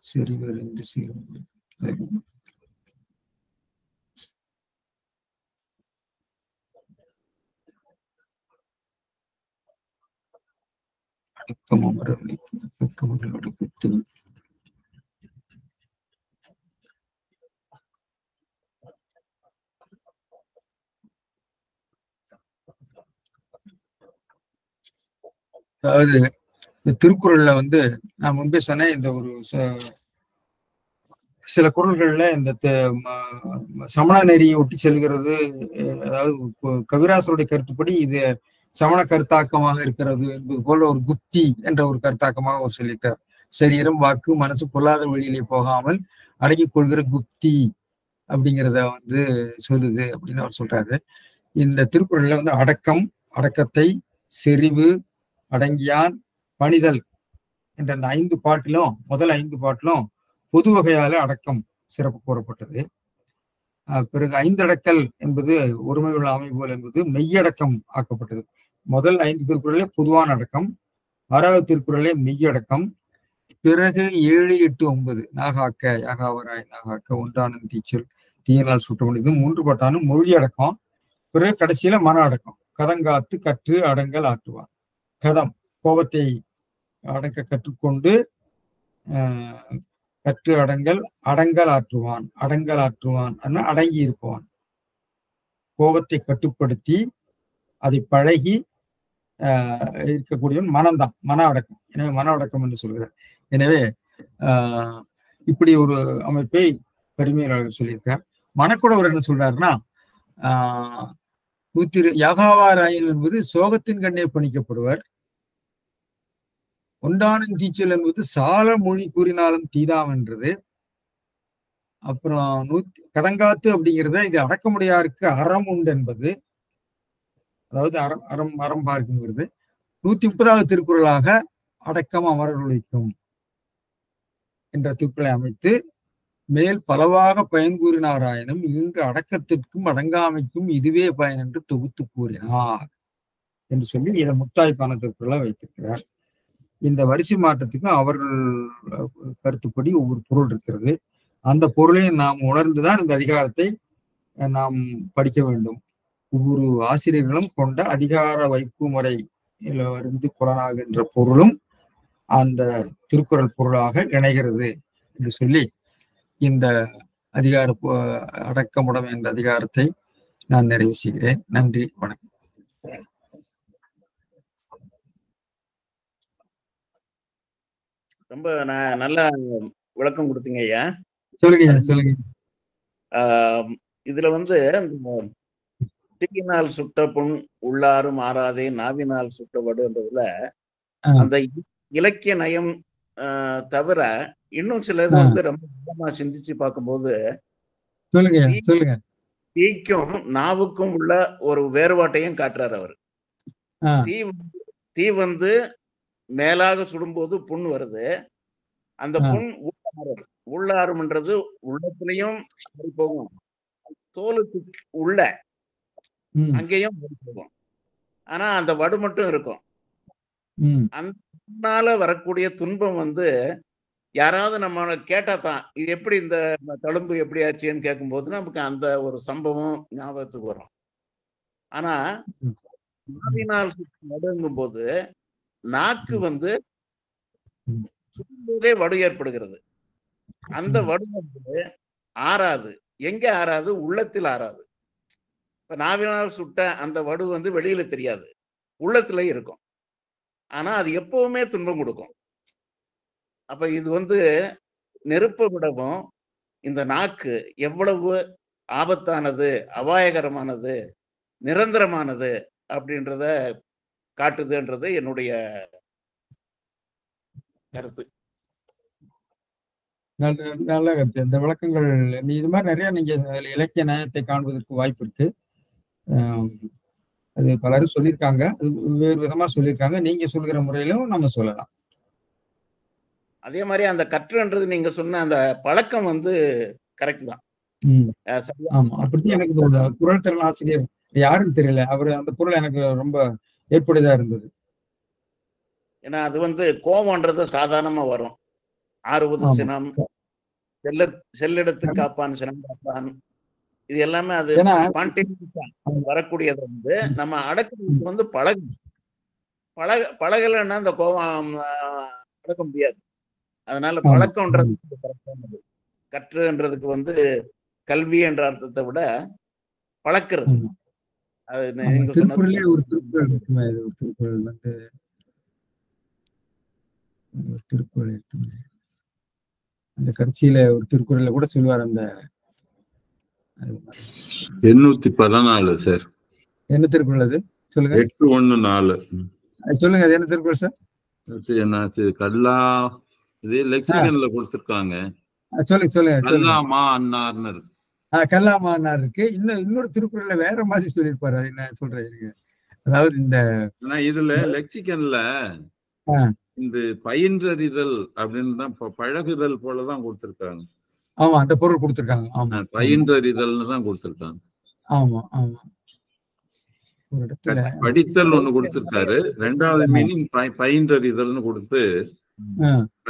அதாவது இந்த திருக்குறள்ல வந்து நான் முன்பே சொன்னேன், இந்த ஒரு சில குறள்கள்ல இந்த சமண நெறியை ஒட்டி செல்கிறது. அதாவது கவிராசருடைய கருத்துப்படி இது சமண கருத்தாக்கமாக இருக்கிறது என்பது போல ஒரு குப்தி என்ற ஒரு கருத்தாக்கமாக அவர் சொல்லிட்டார். சரீரம் வாக்கு மனசு பொல்லாத வழியிலே போகாமல் அடங்கிக் கொள்கிற குப்தி அப்படிங்கிறத வந்து சொல்லுது அப்படின்னு அவர் சொல்றாரு. இந்த திருக்குறள்ல வந்து அடக்கம், அடக்கத்தை, செறிவு, அடங்கியான், பணிதல் என்ற அந்த 5 பாட்டிலும், முதல் 5 பாட்டிலும் பொது வகையால அடக்கம் சிறப்பு கூறப்பட்டது. பிறகு 5 அடக்கல் என்பது ஒருமையுள்ள அமைப்புகள் என்பது மெய்யடக்கம் ஆக்கப்பட்டது. முதல் 5 திருக்குறளே பொதுவான அடக்கம், 6வது திருக்குறளே மெய்யடக்கம், பிறகு 7, 8, 9 நாகாக்க யாகாவராய் நாகாக்க ஒன்றானும் தீச்சொல் தீயனால் சுற்றமணிது 3 பாட்டானும் மொழி அடக்கம். பிறகு கடைசியில மன அடக்கம். கதங்காத்து கற்று அடங்கல் ஆற்றுவான். கதம் கோபத்தை அடக்க கற்றுக்கொண்டு கற்று அடங்கல் அடங்கல் ஆற்றுவான். அடங்கல் ஆற்றுவான் அடங்கி இருப்பவான். கோபத்தை கட்டுப்படுத்தி அதை பழகி இருக்கக்கூடியவன் மனம்தான், மன அடக்கம். எனவே மன அடக்கம் என்று சொல்கிறார். எனவே இப்படி ஒரு அமைப்பை பெருமையாளர் சொல்லியிருக்கார். மணக்குடவர் என்ன சொல்றாருன்னா, யாகாவாராயன் என்பது சோகத்தின் கண்ணே பணிக்கப்படுவர். ஒன்றானும் தீச்சல் என்பது சால மொழி கூறினாலும் தீதாம் என்றது. அப்புறம் கதங்காத்து அப்படிங்கிறத இது அடக்கமுடையாருக்கு அறம் உண்டு என்பது, அதாவது அறம் பார்க்குங்கிறது. 130வது திருக்குறளாக அடக்கம் அமரர் உழைக்கும் என்ற திருக்குறளை அமைத்து மேல் பலவாக பயன்கூறினாராயினும் இன்று அடக்கத்திற்கும் அடங்காமைக்கும் இதுவே பயன் என்று தொகுத்து கூறினார் என்று சொல்லி இதை முத்தாய்ப்பான திருக்குறளை வைத்திருக்கிறார். இந்த வரிசை மாற்றத்துக்கும் அவர்கள் கருத்துப்படி ஒவ்வொரு பொருள் இருக்கிறது. அந்த பொருளையும் நாம் உணர்ந்துதான் இந்த அதிகாரத்தை நாம் படிக்க வேண்டும். ஒவ்வொரு ஆசிரியர்களும் கொண்ட அதிகார வைப்பு முறையில இருந்து புலனாகின்ற பொருளும் அந்த திருக்குறள் பொருளாக இணைகிறது என்று சொல்லி இந்த அதிகார அடக்கமுடைமை என்ற அதிகாரத்தை நான் நிறைவு செய்கிறேன். நன்றி, வணக்கம். ரொம்ப நல்ல விளக்கம் கொடுத்தீங்க ஐயா. சொல்லுங்க. இதுல தீயினால் சுட்ட புண் உள்ளாரும் ஆறாதே நாவினால் சுட்டவடுன்றதுல அந்த இலக்கிய நயம் தவிர இன்னும் சிலது ரொம்ப விதமா சிந்திச்சு பார்க்கும்போது தீக்கும் நாவுக்கும் உள்ள ஒரு வேறுபாட்டையும் காட்டுறாரு அவர். தீ மேலாக சுடும்போது புண் வருது. அந்த புண் உள்ளாரும்ன்றது உள்ளத்திலையும் போகும், தோலுக்கு உள்ள அங்கேயும் போகும். ஆனா அந்த வடு மட்டும் இருக்கும். அந்த வரக்கூடிய துன்பம் யாராவது நம்ம கேட்டா தான் இது எப்படி இந்த தழும்பு எப்படி ஆச்சுன்னு கேட்கும்போது நமக்கு அந்த ஒரு சம்பவம் ஞாபகத்துக்கு வரும். ஆனா நாவினால் நடுங்கும் போது நாக்கு சுடும்போதே வடு ஏற்படுகிறது. அந்த வடு ஆறாது. எங்க ஆறாது? உள்ளத்தில் ஆறாது. இப்ப நாவினால் சுட்ட அந்த வடு வெளியில தெரியாது, உள்ளத்துல இருக்கும். ஆனா அது எப்பவுமே துன்பம் கொடுக்கும். அப்ப இது நெருப்பை விடவும் இந்த நாக்கு எவ்வளவு ஆபத்தானது, அபாயகரமானது, நிரந்தரமானது அப்படின்றத காட்டுதுன்றது என்னுடைய கருத்து. நல்ல கருத்து. இந்த விளக்கங்கள் இது மாதிரி நிறைய நீங்க இலக்கிய நியாயத்தை காண்பதற்கு வாய்ப்பு இருக்கு. அது பலரும் சொல்லியிருக்காங்க, வேறு விதமா சொல்லியிருக்காங்க. நீங்க சொல்கிற முறையிலும் நம்ம சொல்லலாம். அதே மாதிரி அந்த கற்றுன்றது நீங்க சொன்ன அந்த பழக்கம் கரெக்ட் தான். ஆமா, அப்படி எனக்கு குரல் திறன் ஆசிரியர் யாருன்னு தெரியல, அவரு அந்த பொருள் எனக்கு ரொம்ப ஏற்புடையதா இருந்தது. ஏன்னா அது கோபம்ன்றது சாதாரணமா வரும். ஆறுவது சினம், செல்லிடத்து காப்பான் சினம் காப்பான், இது எல்லாமே அது வரக்கூடியது. நம்ம அடக்கிறது பழகலைன்னா அந்த கோபம் அடக்க முடியாது. அதனால பழக்கம்ன்றது கற்றுன்றதுக்கு கல்வி என்ற அர்த்தத்தை விட பழக்கிறது. அது நீங்க திருக்குறளே ஒரு திருக்குறள் இருக்குமே, ஒரு திருக்குறள் திருக்குறள் இருக்குமே, அந்த கடைசியில ஒரு திருக்குறள்ல கூட சொல்லுவார். அந்த 814 சார். என்ன திருக்குறள் அது? சொல்லுங்க. 814 சொல்லுங்க. அது என்ன திருக்குறள் சார்? என்ன கல்லா இது லெக்சிகன்ல கொடுத்திருக்காங்க. சொல்லுங்க. கல்லாமா அன்னார்னு இருக்கு. கல்லாமா அன்னார் இருக்கு. இன்னொரு திருக்குறள்ல வேற மாதிரி சொல்லியிருப்பாரு. என்ன சொல்றீங்க? அதாவது இந்த இதுல லெக்சிகன்ல இந்த பயின்றறிதல் அப்படின்னு தான் பழகுதல் போலதான் கொடுத்திருக்காங்க. ஆமா, அந்த பொருள் கொடுத்திருக்காங்க. ஆமா, பயின்றறிதல்னு தான் கொடுத்திருக்காங்க. ஆமா. ஒரு இடத்துல படித்தல் ஒண்ணு கொடுத்திருக்காரு. 2வது மீனிங் பயின்றறிதல்னு கொடுத்து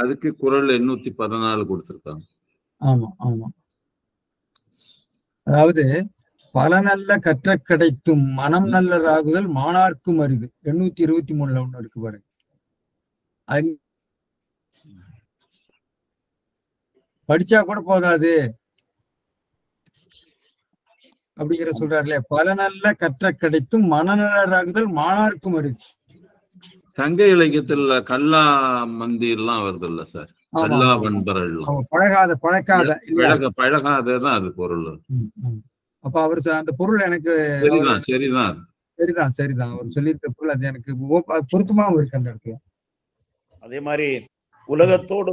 அதுக்கு குறள் 814 கொடுத்திருக்காங்க. ஆமா ஆமா. அதாவது பல நல்ல கற்ற கிடைத்தும் மனம் நல்லதாகுதல் மாணார்க்கும் அரிது. 823 ஒண்ணு இருக்கு பாருங்க. படிச்சா கூட போதாது அப்படிங்கிற சொல்றாருல. பல நல்ல கற்ற கிடைத்தும் மனநலராகுதல் மாணார்க்கும் அரிது. சங்க இலக்கியத்துல கல்லா மந்தி எல்லாம் வருது இல்ல சார், கல்லா வன்பரல் பழகாத பழகாததான் அது பொருள். அப்ப அவர் அந்த பொருள் எனக்கு சரிதான் சரிதான் சரிதான் சரிதான் அவர் சொல்லியிருக்க பொருள் அது எனக்கு பொருத்தமாவும் இருக்கு அந்த இடத்துல. அதே மாதிரி உலகத்தோடு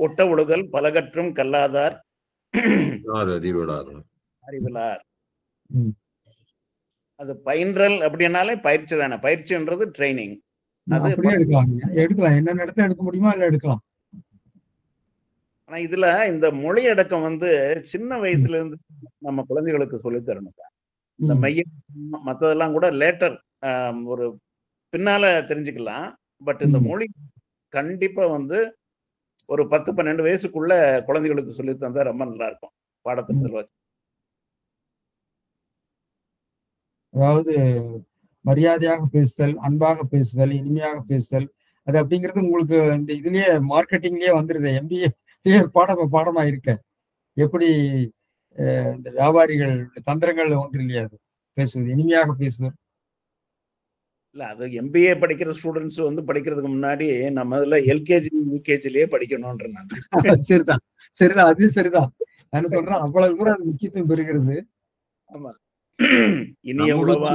ஒட்ட ஒழுகல் பலகற்றும் கல்லாதார் அறிவிலார். அது பயின்றல் அப்படின்னாலே பயிற்சி தானே. பயிற்சின்றது ட்ரைனிங். அது எடுக்கலாம் என்ன இடத்துல எடுக்க முடியுமோ அதுல எடுக்கலாம். ஆனா இதுல இந்த மொழி அடக்கம் வந்து சின்ன வயசுல இருந்து நம்ம குழந்தைகளுக்கு சொல்லி தரணும். இந்த மையம் மற்றதெல்லாம் கூட லேட்டர் ஒரு பின்னால தெரிஞ்சுக்கலாம். பட் இந்த மொழி கண்டிப்பா வந்து ஒரு 10-12 வயசுக்குள்ள குழந்தைகளுக்கு சொல்லி தந்தா ரொம்ப நல்லா இருக்கும் பாடத்திட்டத்தில் வச்சு. அதாவது மரியாதையாக பேசுதல், அன்பாக பேசுதல், இனிமையாக பேசுதல், அது அப்படிங்கிறது உங்களுக்கு இந்த இதுலயே மார்க்கெட்டிங்லயே வந்துருது. MBA பாடமா இருக்க. எப்படி இந்த வியாபாரிகள் தந்திரங்கள் ஒன்று இல்லையா அது பேசுவது, இனிமையாக பேசுவது. இல்ல அது MBA படிக்கிற ஸ்டூடெண்ட்ஸ் வந்து படிக்கிறதுக்கு முன்னாடி நம்ம இதுல LKG UKGலயே படிக்கணும்ன்ற நான். சரிதான் சரிதான் அது சரிதான். நான் சொல்றேன் அவ்வளவு கூட அது முக்கியத்துவம் பெறுகிறது. ஆமா. இனிய உலவா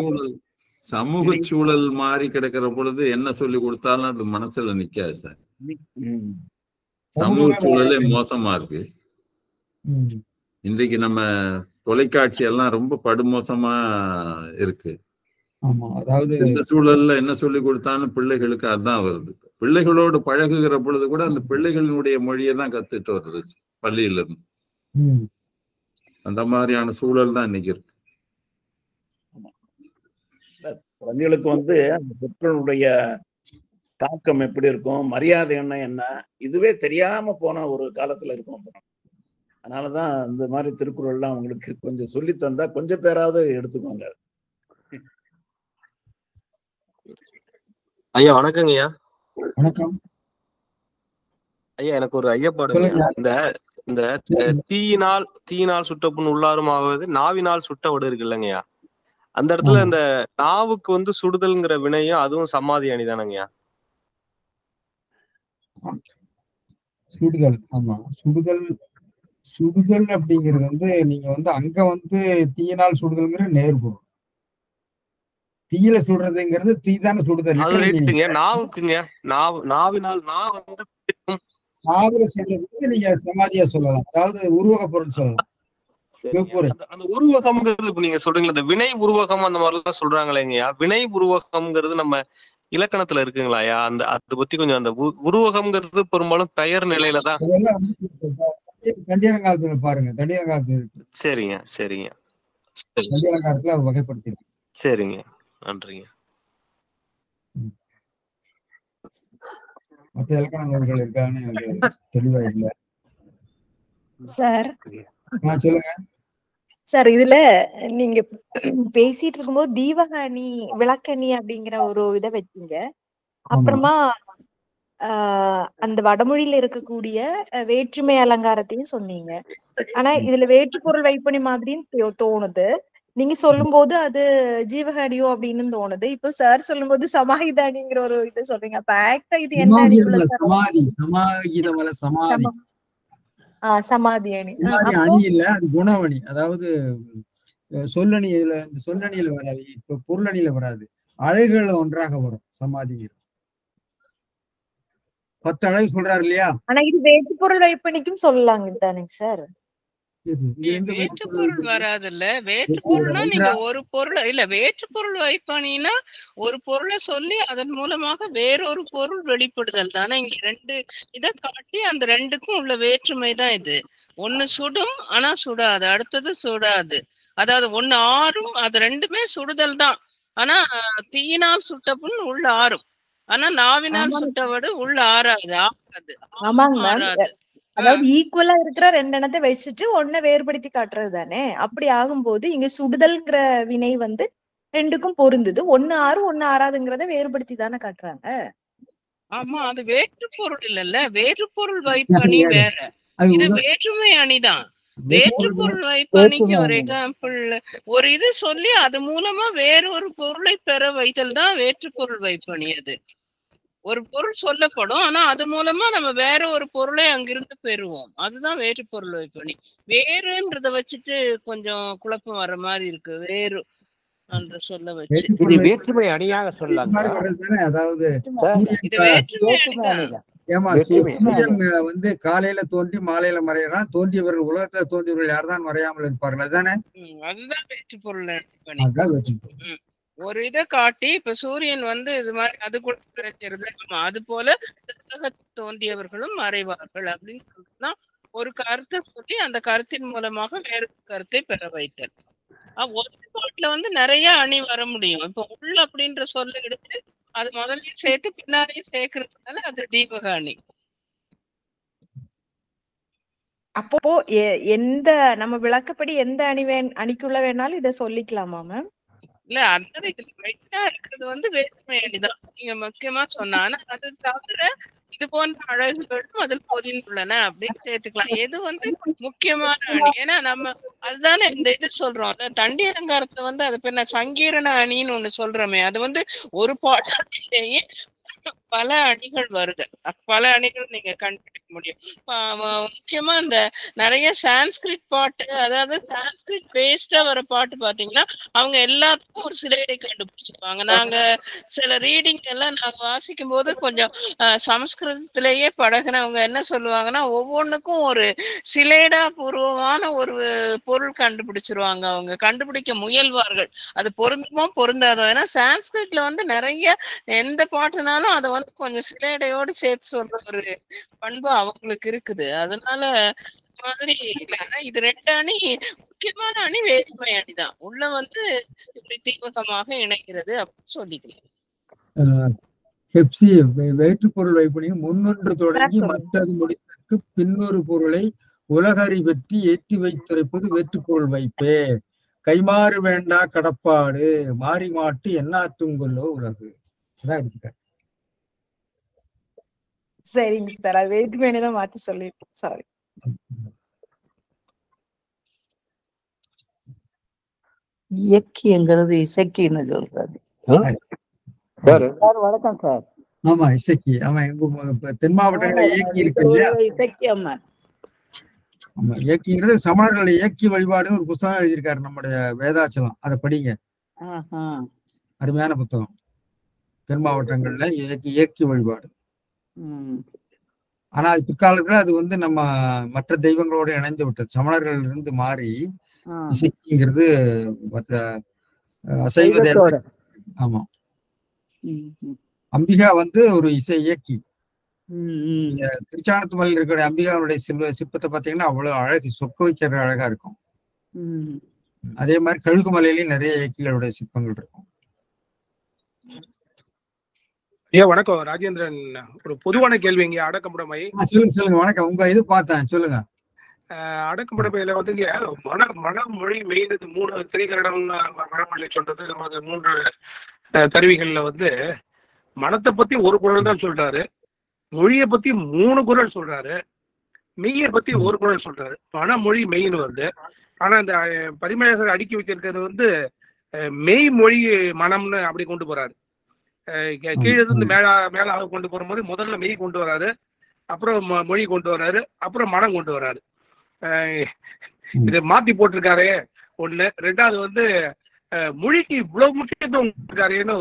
சமூக சூழல் மாறி கிடக்கிற பொழுது என்ன சொல்லி கொடுத்தாலும் அது மனசுல நிக்காது சார். சமூக சூழலே மோசமா இருக்கு. இன்றைக்கு நம்ம தொலைக்காட்சி எல்லாம் ரொம்ப படுமோசமா இருக்கு. அதாவது இந்த சூழல்ல என்ன சொல்லி கொடுத்தாலும் பிள்ளைகளுக்கு அதுதான் வருது. பிள்ளைகளோடு பழகுகிற பொழுது கூட அந்த பிள்ளைகளினுடைய மொழியை தான் கத்துட்டு வருது பள்ளியில இருந்து. அந்த மாதிரியான சூழல் தான் இன்னைக்கு இருக்கு. குழந்தைகளுக்கு வந்து அந்த சொற்களுடைய தாக்கம் எப்படி இருக்கும், மரியாதை என்ன இதுவே தெரியாம போன ஒரு காலத்துல இருக்கும். அதனாலதான் இந்த மாதிரி திருக்குறள்லாம் அவங்களுக்கு கொஞ்சம் சொல்லி தந்தா கொஞ்சம் பேராவது எடுத்துக்கோங்க. ஐயா வணக்கங்க ஐயா. வணக்கம் ஐயா. எனக்கு ஒரு ஐயப்பாடு. இந்த தீயினால் சுட்ட புண் உள்ளாரும் ஆவது நாவினால் சுட்ட வடு இருக்கு இல்லைங்கய்யா. அந்த இடத்துல இந்த நாவுக்கு வந்து சுடுதல்ங்கிற வினையும் அதுவும் சமாதி அணிதானங்கய்யா. சுடுதல். ஆமா சுடுதல். சுடுதல் அப்படிங்கிறது வந்து நீங்க வந்து அங்க வந்து தீயினால் சுடுதல்ங்கிற நேர்பொருள். தீயில சுடுறதுங்கிறது தீ தானே சுடுதல். நாவுக்குங்க நாவினால் நாவுல சொல்றது நீங்க சமாதியா சொல்லலாம். அதாவது உருவக பொருள் சொல்லலாம். அந்த உருவகம்ங்கிறது இப்ப நீங்க சொல்றீங்களா இந்த வினை உருவகம் அந்த மாதிரி எல்லாம் சொல்றாங்களேங்கய்யா. வினை உருவகம்ங்கிறது நம்ம இலக்கணத்துல இருக்குங்களாயா? அந்த அதை பத்தி கொஞ்சம் அந்த உருவகம்ங்கிறது பெரும்பாலும் பெயர் நிலையில தான். தண்டியலங்காரத்துல பாருங்க. தண்டியலங்காரத்துல சரிங்க சரிங்க தண்டியலங்காரத்துல வகைப்படுத்தி. சரிங்க நன்றிங்க. மற்ற இலக்கண நூல்கள் இருக்கான்னு எனக்கு தெளிவா இல்லை சார். சொல்லுங்க சார். இதுல நீங்க பேசிட்டு இருக்கும்போது தீவகணி விளக்கணி அப்படிங்கிற ஒரு இதை வச்சீங்க. அப்புறமா அந்த வடமொழியில இருக்கக்கூடிய வேற்றுமை அலங்காரத்தையும் சொன்னீங்க. ஆனா இதுல வேற்றுப்பொருள் வைப்பணி மாதிரின்னு தோணுது. நீங்க சொல்லும் போது அது ஜீவகாடியோ அப்படின்னு தோணுது. இப்போ சார் சொல்லும் போது சமாஹிதானிங்கிற ஒரு இது சொல்றீங்க. அப்ப ஆக்டா இது என்ன அணி? சமாதி அணி. அணி இல்ல, அது குணவணி. அதாவது சொல்லணியில சொல்லணியில வராது, இப்ப பொருளணியில வராது. அழகுகள் ஒன்றாக வரும் சமாதி. 10 அழகு சொல்றாரு இல்லையா? ஆனா இது வேற்றுப்பொருள் வைப்பணிக்கும் சொல்லலாங்க தானேங்க சார்? வேற்றுப்பொருள் வராதுல்ல. வேற்றுப்பொருள்னா நீங்க ஒரு பொருள் இல்ல, வேற்றுப்பொருள் வைப்பானீங்கன்னா ஒரு பொருளை சொல்லி அதன் மூலமாக வேறொரு பொருள் வெளிப்படுதல் தானே. இங்க 2 இதை காட்டி அந்த 2க்கும் உள்ள வேற்றுமை தான் இது. ஒண்ணு சுடும் ஆனா சுடாது, அடுத்தது சுடாது. அதாவது ஒண்ணு ஆறும், அது 2மே சுடுதல் தான். ஆனா தீயினால் சுட்ட புண் உள்ள ஆறும். ஆனா நாவினால் சுட்டவடு உள்ள ஆறாது. ஆமாங்க மேம். ஆறாது. அதாவது ஈக்குவலா இருக்கிற 2 எண்ணத்தை வச்சுட்டு ஒன்ன வேறுபடுத்தி காட்டுறது தானே. அப்படி ஆகும்போது இங்க சுடுதல்ங்கிற வினை வந்து 2க்கும் பொருந்தது. 1 ஆறு 1 ஆறாதுங்கிறத வேறுபடுத்தி தானே காட்டுறாங்க. ஆமா, அது வேற்று பொருள் இல்லல்ல. வேற்று பொருள் வைப்பு அணி வேற, இது வேற்றுமை அணிதான். வேற்று பொருள் வைப்பு அணிக்கு ஒரு எக்ஸாம்பிள், ஒரு இது சொல்லி அது மூலமா வேறொரு பொருளை பெற வைத்தல் தான் வேற்று பொருள் வைப்பு அணி. அது ஒரு பொருள் சொல்லப்படும், ஆனா அது மூலமா நம்ம வேற ஒரு பொருளை அங்கிருந்து பெறுவோம். அதுதான் வேற்று பொருள் வைப்பு அணி. வேறுன்றத வச்சுட்டு கொஞ்சம் குழப்பம் வர மாதிரி இருக்கு. வேறு அந்த சொல்ல வச்சு இது வேற்றுமை அணியாக சொல்லலாம். அதாவது இது வேற்றுமை அணிதான். ஏமா சூரியன் வந்து காலையில தோன்றி மாலையில மறையறான். தோன்றியவர்கள் உலகத்துல தோன்றியவர்கள் யார்தான் மறையாமல் இருப்பார்கள். அதுதானே, அதுதான் வேற்று பொருள். ஒரு இதை காட்டி இப்ப சூரியன் வந்து இது மாதிரி அது கூட கிடைச்சிருது. அது போல உலகத்தில் தோன்றியவர்களும் மறைவார்கள் அப்படின்னு சொல்லிட்டுதான் ஒரு கருத்தை சொல்லி அந்த கருத்தின் மூலமாக வேறு கருத்தை பெற வைத்தல். ஒரு பாட்டுல வந்து நிறைய அணி வர முடியும். இப்ப உள்ள அப்படின்ற சொல்ல எடுத்து அது முதல்ல சேர்த்து பின்னாடியும் சேர்க்கறதுனால அது தீபக அணி. அப்போ எந்த நம்ம விளக்கப்படி எந்த அணிக்குள்ள வேணாலும் இதை சொல்லிக்கலாமா மேம்? இல்ல, அதனால இதுல மெயினா இருக்கிறது வந்து வேற்றுமை அணிதான் நீங்க முக்கியமா சொன்னா. ஆனா அது தவிர இது போன்ற அழகுகளும் அதில் பொதிந்துள்ளன அப்படின்னு சேர்த்துக்கலாம். எது வந்து முக்கியமான அணி, ஏன்னா நம்ம அதுதானே இந்த இது சொல்றோம். தண்டி அலங்காரத்தை வந்து அது பேர் சங்கீரண அணின்னு ஒண்ணு சொல்றோமே, அது வந்து ஒரு பாடத்திலேயே பல அணிகள் வருது. பல அணிகள் நீங்க கண்டுபிடிக்க முடியும். முக்கியமா இந்த நிறைய சான்ஸ்கிரிட் பாட்டு, அதாவது சான்ஸ்கிரிட் பேஸ்டா வர பாட்டு பாத்தீங்கன்னா அவங்க எல்லாத்துக்கும் ஒரு சிலைடை கண்டுபிடிச்சிருப்பாங்க. நாங்க சில ரீடிங் எல்லாம் நாங்க வாசிக்கும் போது கொஞ்சம் சமஸ்கிருதத்திலேயே பழகினவங்க என்ன சொல்லுவாங்கன்னா, ஒவ்வொன்றுக்கும் ஒரு சிலேடா பூர்வமான ஒரு பொருள் கண்டுபிடிச்சிருவாங்க. அவங்க கண்டுபிடிக்க முயல்வார்கள். அது பொருந்துமோ பொருந்தாதோ. ஏன்னா சான்ஸ்கிரிட்ல வந்து நிறைய எந்த பாட்டுனாலும் அதை வந்து கொஞ்சம் சிலைடையோடு சேர்த்து சொல்ற ஒரு பண்பு அவங்களுக்கு இருக்குது. அதனால மாதிரி இது 2 அணி முக்கியமான அணி வேற்றுமை அணிதான். உள்ள வந்து இப்படி தீபகமாக இணைகிறது அப்படின்னு சொல்லிக்கலாம். வேற்று பொருள் வைப்பணியும் முன்னொன்று தொடங்கி மற்றது முடித்தற்கு பின்னொரு பொருளை உலகறி பற்றி ஏற்றி வைத்துரைப்பது வேற்று பொருள் வைப்பே. கைமாறு வேண்டா கடப்பாடு மாறி மாட்டு எண்ணாற்றும் கொள்ளோ உலகு. சரிங்க சார், அது வேற்றுமை அணிதான் மாற்றி சொல்லிருக்கேன். சாரி. இயக்கிங்கிறது இசைக்கின்னு சொல்றாரு. வணக்கம் சார். ஆமா, இசைக்கு. ஆமா, தென் மாவட்டங்கள இயக்கி இருக்கு இல்லையா? இசைக்கு அம்மன். ஆமா, இயக்கிங்கிறது சமணர்களை இயக்கி வழிபாடுன்னு ஒரு புத்தகம் எழுதியிருக்காரு நம்முடைய வேதாச்சலம். அதை படிங்க, அருமையான புத்தகம். தென் மாவட்டங்கள்ல இயக்கி வழிபாடு. ஆனா அது பிற்காலத்துல அது வந்து நம்ம மற்ற தெய்வங்களோட இணைந்து விட்டது. சமணர்கள் இருந்து மாறி இசைங்கிறது மற்ற அசைவ தேவதை. ஆமா, அம்பிகா வந்து ஒரு இசை இயக்கி. திருச்சானத்து மலையில் இருக்கிற அம்பிகாவுடைய சிற்பத்தை பார்த்தீங்கன்னா அவ்வளவு அழகு, சொக்க வைக்கிற அழகா இருக்கும். அதே மாதிரி கழுகு மலையிலயும் நிறைய இயக்கிகளுடைய சிற்பங்கள் இருக்கும். ஐயா வணக்கம். ராஜேந்திரன், ஒரு பொதுவான கேள்வி. இங்க அடக்கமுடைமை. சொல்லுங்க. வணக்கம். உங்க இது பார்த்தேன், சொல்லுங்க. அடக்கமுடைமையில வந்து மனமொழி மெயின் 3 திரிகரணம் மனமொழி சொல்றது. நமக்கு 3 கருவிகள்ல வந்து மனத்தை பத்தி ஒரு குரல் தான் சொல்றாரு, மொழியை பத்தி 3 குரல் சொல்றாரு, மெய்யை பத்தி 1 குரல் சொல்றாரு. மனமொழி மெய்ன்னு வருது. ஆனா இந்த பரிமேலகர் அடுக்கி வச்சிருக்கிறது வந்து மெய் மொழி மனம்னு அப்படி கொண்டு போறாரு. கீழே இருந்து மேலாக கொண்டு போகும்போது முதல்ல மெய் கொண்டு வராரு, அப்புறம் மொழி கொண்டு வராரு, அப்புறம் மனம் கொண்டு வராரு. இதை மாத்தி போட்டிருக்காரு ஒண்ணு. 2வது வந்து மொழிக்கு இவ்வளவு முக்கியத்துவம் இருக்காருன்னு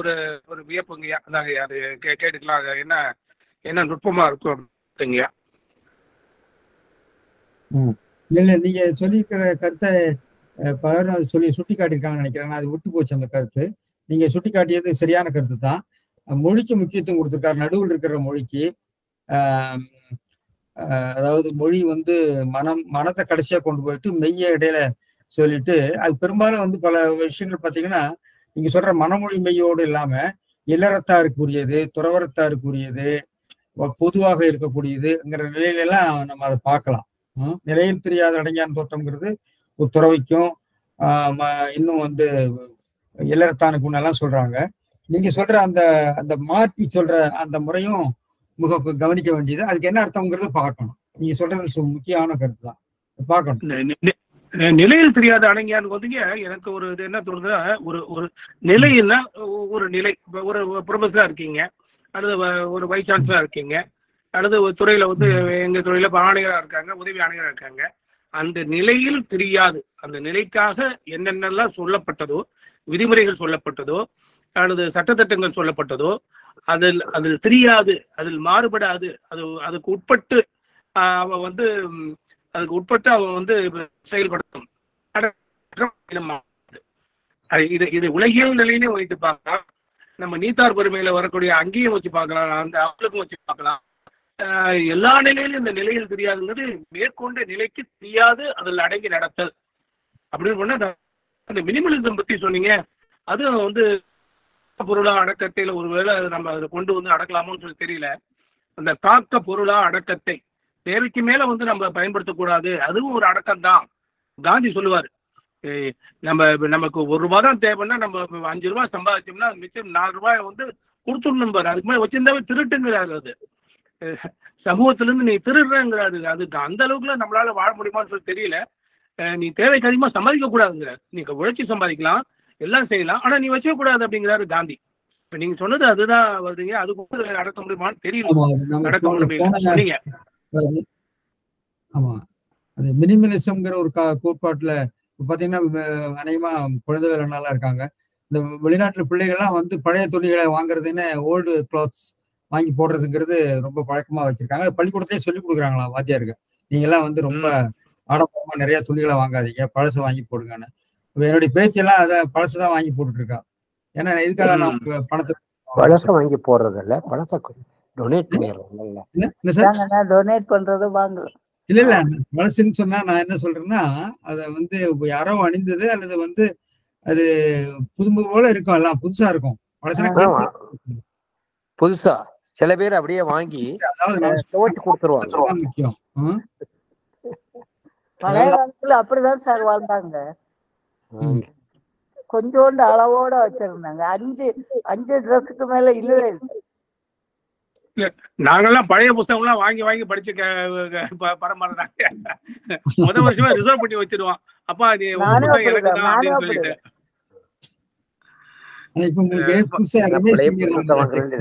ஒரு வியப்புங்கய்யா. அதாங்க அது கேட்டுக்கலாம். என்ன நுட்பமா இருக்கும் அப்படிங்கய்யா. இல்ல, நீங்க சொல்லியிருக்கிற கருத்தை பலரும் அது சொல்லி சுட்டி காட்டியிருக்காங்கன்னு நினைக்கிறேன். அது விட்டு போச்சு அந்த கருத்து. நீங்க சுட்டி காட்டியது சரியான கருத்து தான். மொழிக்கு முக்கியத்துவம் கொடுத்திருக்காரு, நடுவில் இருக்கிற மொழிக்கு. அதாவது மொழி வந்து மனத்தை கடைசியா கொண்டு போயிட்டு மெய்ய இடையில சொல்லிட்டு, அது பெரும்பாலும் வந்து பல விஷயங்கள் பார்த்தீங்கன்னா நீங்க சொல்ற மனமொழி மெய்யோடு இல்லாம இல்லறத்தாருக்குரியது, துறவரத்தாருக்குரியது, பொதுவாக இருக்கக்கூடியதுங்கிற நிலையில எல்லாம் நம்ம அதை பார்க்கலாம். நிலையில் தெரியாத அடங்கியான் தோட்டம்ங்கிறது ஒரு துறவிக்கும் இன்னும் வந்து இல்லறத்தானுக்கும் எல்லாம் சொல்றாங்க. நீங்க சொல்ற அந்த அந்த மாற்றி சொல்ற அந்த முறையும் மிக கவனிக்க வேண்டியது. அதுக்கு என்ன அர்த்தம்ங்கிறத பார்க்கணும். நீங்க சொல்றது முக்கியமான கருத்து தான், பார்க்கணும். நிலையில் தெரியாத அடங்கியான்னு வந்துங்க எனக்கு ஒரு இது என்ன தோணுதுன்னா, ஒரு நிலைன்னா ஒரு நிலை, ஒரு ப்ரொஃபஸரா இருக்கீங்க, அல்லது ஒரு வைஸ் சான்சலரா இருக்கீங்க, அல்லது ஒரு துறையில வந்து எங்க துறையில ஆணையரா இருக்காங்க, உதவி ஆணையரா இருக்காங்க. அந்த நிலையில் தெரியாது, அந்த நிலைக்காக என்னென்னலாம் சொல்லப்பட்டதோ, விதிமுறைகள் சொல்லப்பட்டதோ, அல்லது சட்டத்திட்டங்கள் சொல்லப்பட்டதோ, அதில் தெரியாது, அதில் மாறுபடாது, அதுக்கு உட்பட்டு அவன் வந்து அதுக்கு உட்பட்டு அவன் வந்து செயல்படுத்தும். இது உலகியல் நிலையிலே வைத்து பார்க்கலாம். நம்ம நீத்தார் பெருமையில வரக்கூடிய அங்கேயும் வச்சு பார்க்கலாம், அந்த அவளுக்கும் வச்சு பார்க்கலாம். எல்லா நிலையிலும் இந்த நிலையில் தெரியாதுங்கிறது மேற்கொண்ட நிலைக்கு தெரியாது, அதில் அடங்கி நடத்தல் அப்படின்னு சொன்னா, அந்த மினிமலிசம் பத்தி சொன்னீங்க. அது வந்து பொருளா அடக்கத்தையில ஒருவேளை நம்ம அதை கொண்டு வந்து அடக்கலாமோன்னு சொல்லி தெரியல. அந்த காக்க பொருளா அடக்கத்தை தேவைக்கு மேல வந்து நம்ம பயன்படுத்தக்கூடாது, அதுவும் ஒரு அடக்கம் தான். காந்தி சொல்லுவார், நமக்கு ₹1 தான் தேவைன்னா நம்ம 5 ரூபாய் சம்பாதிச்சோம்னா மிச்சம் 4 ரூபாய் வந்து கொடுத்துடணும் பாரு. அதுக்கு மேலே வச்சிருந்தாவே திருட்டுங்கிறாரு. அது சமூகத்திலிருந்து நீ திருடுறங்கிறாரு. அதுக்கு அந்த அளவுக்குலாம் நம்மளால வாழ முடியுமான்னு சொல்லி தெரியல. நீ தேவைக்கு அதிகமாக சம்பாதிக்க கூடாதுங்கிறார். நீ உழைச்சி சம்பாதிக்கலாம், எல்லாம் செய்யலாம், ஆனா நீ வச்சே கூடாது அப்படிங்கிறாரு காந்தி. இப்ப நீங்க சொன்னது அதுதான் வருதுங்க. அதுக்கு அடக்க முடியுமான்னு தெரியல. அடக்க முடியல. ஆமா, அது மினிமலிசம்ங்கிற ஒரு கோட்பாட்டுல பாத்தீங்கன்னா அநேகமா குழந்தைகள் நல்லா இருக்காங்க. இந்த வெளிநாட்டுல பிள்ளைகள்லாம் வந்து பழைய துணிகளை வாங்குறதுன்னு ஓல்டு கிளாத்ஸ் வாங்கி போடுறதுங்கிறது ரொம்ப பழக்கமா வச்சிருக்காங்க. பள்ளிக்கூடத்திலே சொல்லி கொடுக்குறாங்களா வாத்தியாருக்கு, நீங்க எல்லாம் வந்து ரொம்ப ஆடம்பரமா நிறைய துணிகளை வாங்காதீங்க, பழசு வாங்கி போடுங்கன்னு. என்னுடைய பேச்செல்லாம் அதை பழசுதான் வாங்கி போட்டுட்டு இருக்கா. ஏன்னா இதுக்காக நான் பணத்தை பழச வாங்கி போடுறது இல்ல, பழச டொனேட் பண்ணிடுறோம். டொனேட் பண்றது வாங்கலாம். இல்ல இல்ல, பழசுன்னு சொன்னா நான் என்ன சொல்றேன்னா, அதை வந்து யாரோ அணிந்தது அல்லது வந்து அது புதும்பு போல இருக்கும், எல்லாம் புதுசா இருக்கும். புதுசா சில பேர் அப்படியே வாங்கி கொடுத்துருவாங்க. முக்கியம். பழைய காலத்துல அப்படிதான் சார் வாழ்ந்தாங்க. கொஞ்சோண்டு அளவோட வச்சிருந்தாங்க. 5 ட்ரெஸ்ஸுக்கு மேல இல்லவே இல்லை. நாங்கெல்லாம் பழைய புத்தகம் எல்லாம் வாங்கி வாங்கி படிச்சு பரமாறாங்க. முதல் வருஷமா ரிசர்வ் பண்ணி வச்சிருவான். அப்பா நீ அப்படின்னு சொல்லிட்டு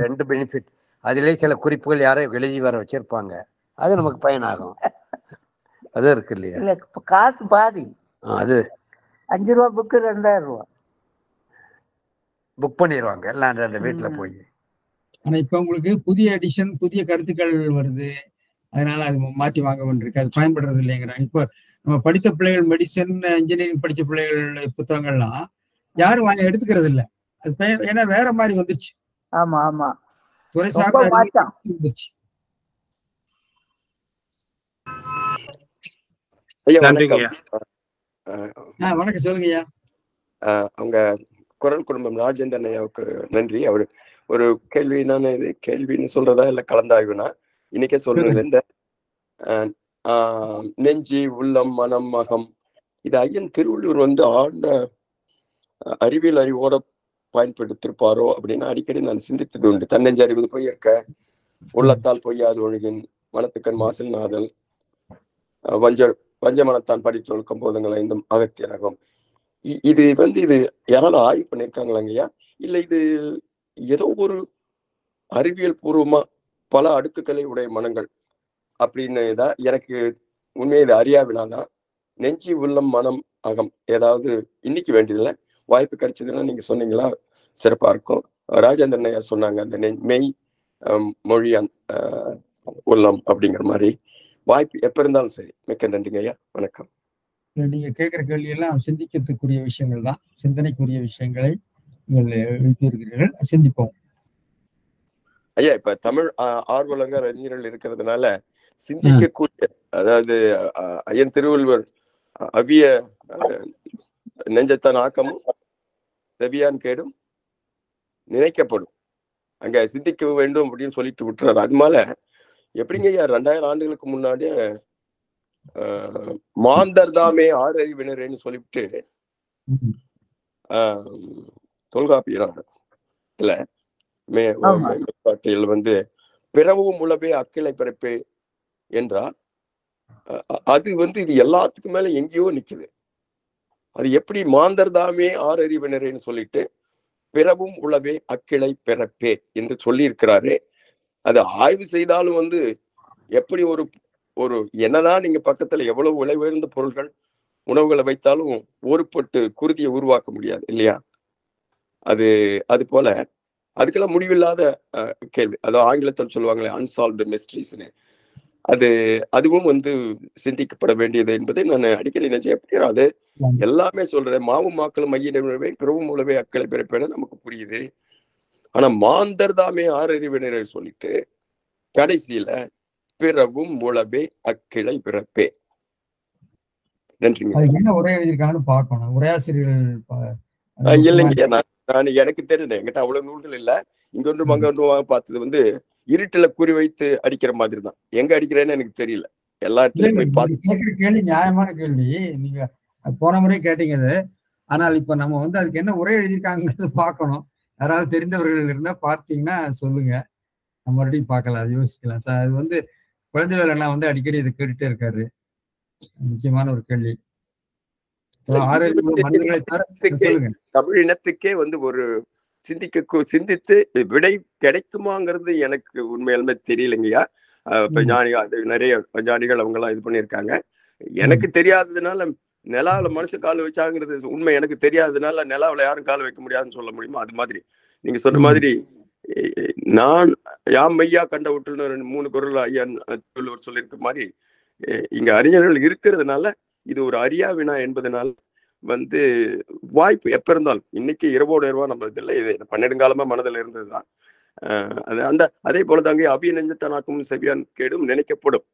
2 பெனிஃபிட். அதுலயே சில குறிப்புகள் யாரோ எழுதி வர வச்சிருப்பாங்க, அது நமக்கு பயனாகும். அது இருக்கு இல்லையா? இல்ல காசு பாதி. அது 5 ரூபா புக்கு 2000 ரூபா புக் பண்ணிடுவாங்க எல்லாம் அந்த வீட்டுல போய். ஆனா இப்ப உங்களுக்கு புதிய எடிஷன், புதிய கருத்துக்கள் வருது, அதனால அது மாற்றி வாங்க வேண்டியிருக்கு, அது பயன்படுறது இல்லைங்கிறாங்க. இப்ப நம்ம படித்த பிள்ளைகள், மெடிசன் இன்ஜினியரிங் படிச்ச பிள்ளைகள் புத்தகங்கள்லாம் யாரும் வாங்கி எடுத்துக்கிறது இல்லை. அது ஏன்னா வேற மாதிரி வந்துருச்சு. ஆமா ஆமா, துறை சார்ந்த வந்துருச்சு. வணக்கம், சொல்லுங்க ஐயா. அவங்க குரல் குடும்பம் ராஜேந்திரன் ஐயாவுக்கு நன்றி. அவர் ஒரு கேள்வி, நான் இது கேள்வின்னு சொல்றதா இல்ல கலந்தாய்வுனா இன்னைக்கே சொல்றது, இந்த நெஞ்சி, உள்ளம், மனம், மகம், இது ஐயன் திருவள்ளுவர் வந்து ஆழ்ந்த அறிவியல் அறிவோட பயன்படுத்திருப்பாரோ அப்படின்னு அடிக்கடி நான் சிந்தித்தது உண்டு. தன்னெஞ்சு அறிவது பொய்யற்க, உள்ளத்தால் பொய்யாது ஒழுகின், மனத்துக்கண் மாசில் நாதல், வஞ்ச மனத்தான் படித்து ஒழுக்கம் போதுங்களா இந்த அகத்தியரகம். இது வந்து இது யாராவது ஆய்வு பண்ணியிருக்காங்களாங்கய்யா? இல்ல இது ஏதோ ஒரு அறிவியல் பூர்வமா பல அடுக்குகளை உடைய மனங்கள் அப்படின்னு தான் எனக்கு உண்மையை இது அறியாவினாதான். நெஞ்சி, உள்ளம், மனம், அகம் ஏதாவது இன்னைக்கு வேண்டியதில்லை, வாய்ப்பு கிடைச்சதுன்னா நீங்க சொன்னீங்களா சிறப்பா இருக்கும். ராஜேந்திரன் ஐயா சொன்னாங்க அந்த மெய், மொழி, உள்ளம் அப்படிங்கிற மாதிரி. வாய்ப்பு எப்ப இருந்தாலும் சரி. மிக்க நன்றிங்க ஐயா, வணக்கம். நீங்க கேட்கிற கேள்வி எல்லாம் சிந்திக்கிறதுக்குரிய விஷயங்கள் தான், சிந்தனைக்குரிய விஷயங்களை நீங்கள் எழுப்பியிருக்கிறீர்கள், சிந்திப்போம் ஐயா. இப்ப தமிழ் ஆர்வலர்கள், அறிஞர்கள் இருக்கிறதுனால சிந்திக்கக்கூடிய, அதாவது ஐயன் திருவள்ளுவர் அவிய நெஞ்சத்தான் ஆக்கமும் செவியான் கேடும் நினைக்கப்படும். அங்க சிந்திக்க வேண்டும் அப்படின்னு சொல்லிட்டு விட்டுறாரு. அது மேல எப்படிங்க 2000 ஆண்டுகளுக்கு முன்னாடியே மாந்தர் தாமே ஆறறிவினரேன்னு சொல்லிவிட்டு தொல்காப்பியத்துல மேற்பாட்டில் வந்து பிறவும் உளவே அக்கிளை பிறப்பே என்றால் அது வந்து இது எல்லாத்துக்கும் மேல எங்கேயோ நிக்குது. அது எப்படி மாந்தர் தாமே ஆறறிவினரேன்னு சொல்லிட்டு பிறவும் உளவே அக்கிளை பிறப்பே என்று சொல்லி இருக்கிறாரு. அதை ஆய்வு செய்தாலும் வந்து எப்படி ஒரு ஒரு என்னதான் நீங்க பக்கத்துல எவ்வளவு விலை உயர்ந்த பொருள்கள் உணவுகளை வைத்தாலும் ஒருபட்டு குருதியை உருவாக்க முடியாது இல்லையா? அது போல அதுக்கெல்லாம் முடிவில்லாத கேள்வி. அதாவது ஆங்கிலத்தில் சொல்லுவாங்களே அன்சால்வ்டு மிஸ்ட்ரீஸ்னு, அதுவும் வந்து சிந்திக்கப்பட வேண்டியது என்பதை நான் அடிக்கடி நினைச்சேன். எப்படி அது எல்லாமே சொல்றேன், மாவும் மாக்களும் மையினவே பிறவும் உளவே அக்களை பிறப்பேன்னு நமக்கு புரியுது. ஆனா மாந்தர் தாமே ஆறறிவினரை சொல்லிட்டு கடைசியில பிறவும் உளவே அக்கிளை பிறப்பே. நன்றிங்க. என்ன உரை எழுதியிருக்காங்கன்னு பார்க்கணும். உரையாசிரியர்கள் இல்லைங்க, நான் எனக்கு தெரியல, என்கிட்ட அவ்வளவு நூல்கள் இல்ல. இங்க ஒன்றும் அங்க ஒன்றும் பார்த்தது வந்து இருட்டுல குறி வைத்து அடிக்கிற மாதிரி தான். எங்க அடிக்கிறேன்னு எனக்கு தெரியல. எல்லா இடத்துலயும் போய் கேட்கிற கேள்வி நியாயமான கேள்வி. நீங்க போன முறை கேட்டீங்க. ஆனால் இப்ப நம்ம வந்து அதுக்கு என்ன உரை எழுதியிருக்காங்கிறது பார்க்கணும். யாராவது தெரிந்தவர்கள் இருந்தா பார்த்தீங்கன்னா சொல்லுங்க, நம்ம மறுபடியும் பார்க்கலாம், அது யோசிக்கலாம் சார். அது வந்து குழந்தைகள் எல்லாம் வந்து அடிக்கடி இதை கேட்டுட்டே இருக்காரு. முக்கியமான ஒரு கேள்வி. தமிழ் இனத்துக்கே வந்து ஒரு சிந்தித்து விடை கிடைக்குமாங்கிறது எனக்கு உண்மையாலுமே தெரியலைங்கய்யா. இப்ப நிறைய ஞானிகள் அவங்க எல்லாம் இது பண்ணியிருக்காங்க. எனக்கு தெரியாததுனால நிலாவில மனுஷன் கால் வச்சாங்கிறது உண்மை எனக்கு தெரியாததுனால நிலாவில யாரும் கால் வைக்க முடியாதுன்னு சொல்ல முடியுமா? அது மாதிரி நீங்க சொன்ன மாதிரி நான் யாம் மையா கண்ட விட்டுன்னு 3 குரல் ஐயா சொல்லுவர் சொல்லியிருக்க மாதிரி இங்க அறிஞர்கள் இருக்கிறதுனால இது ஒரு அறியா வினா என்பதனால வந்து வாய்ப்பு எப்ப இருந்தாலும் இன்னைக்கு இரவோடு இரவா நம்ம இதில்லை, இது பன்னெடுங்காலமா மனதில் இருந்ததுதான். அதே போலதாங்க அபிய நெஞ்சத்தனாக்கும் செவியான் கேடும் நினைக்கப்படும்.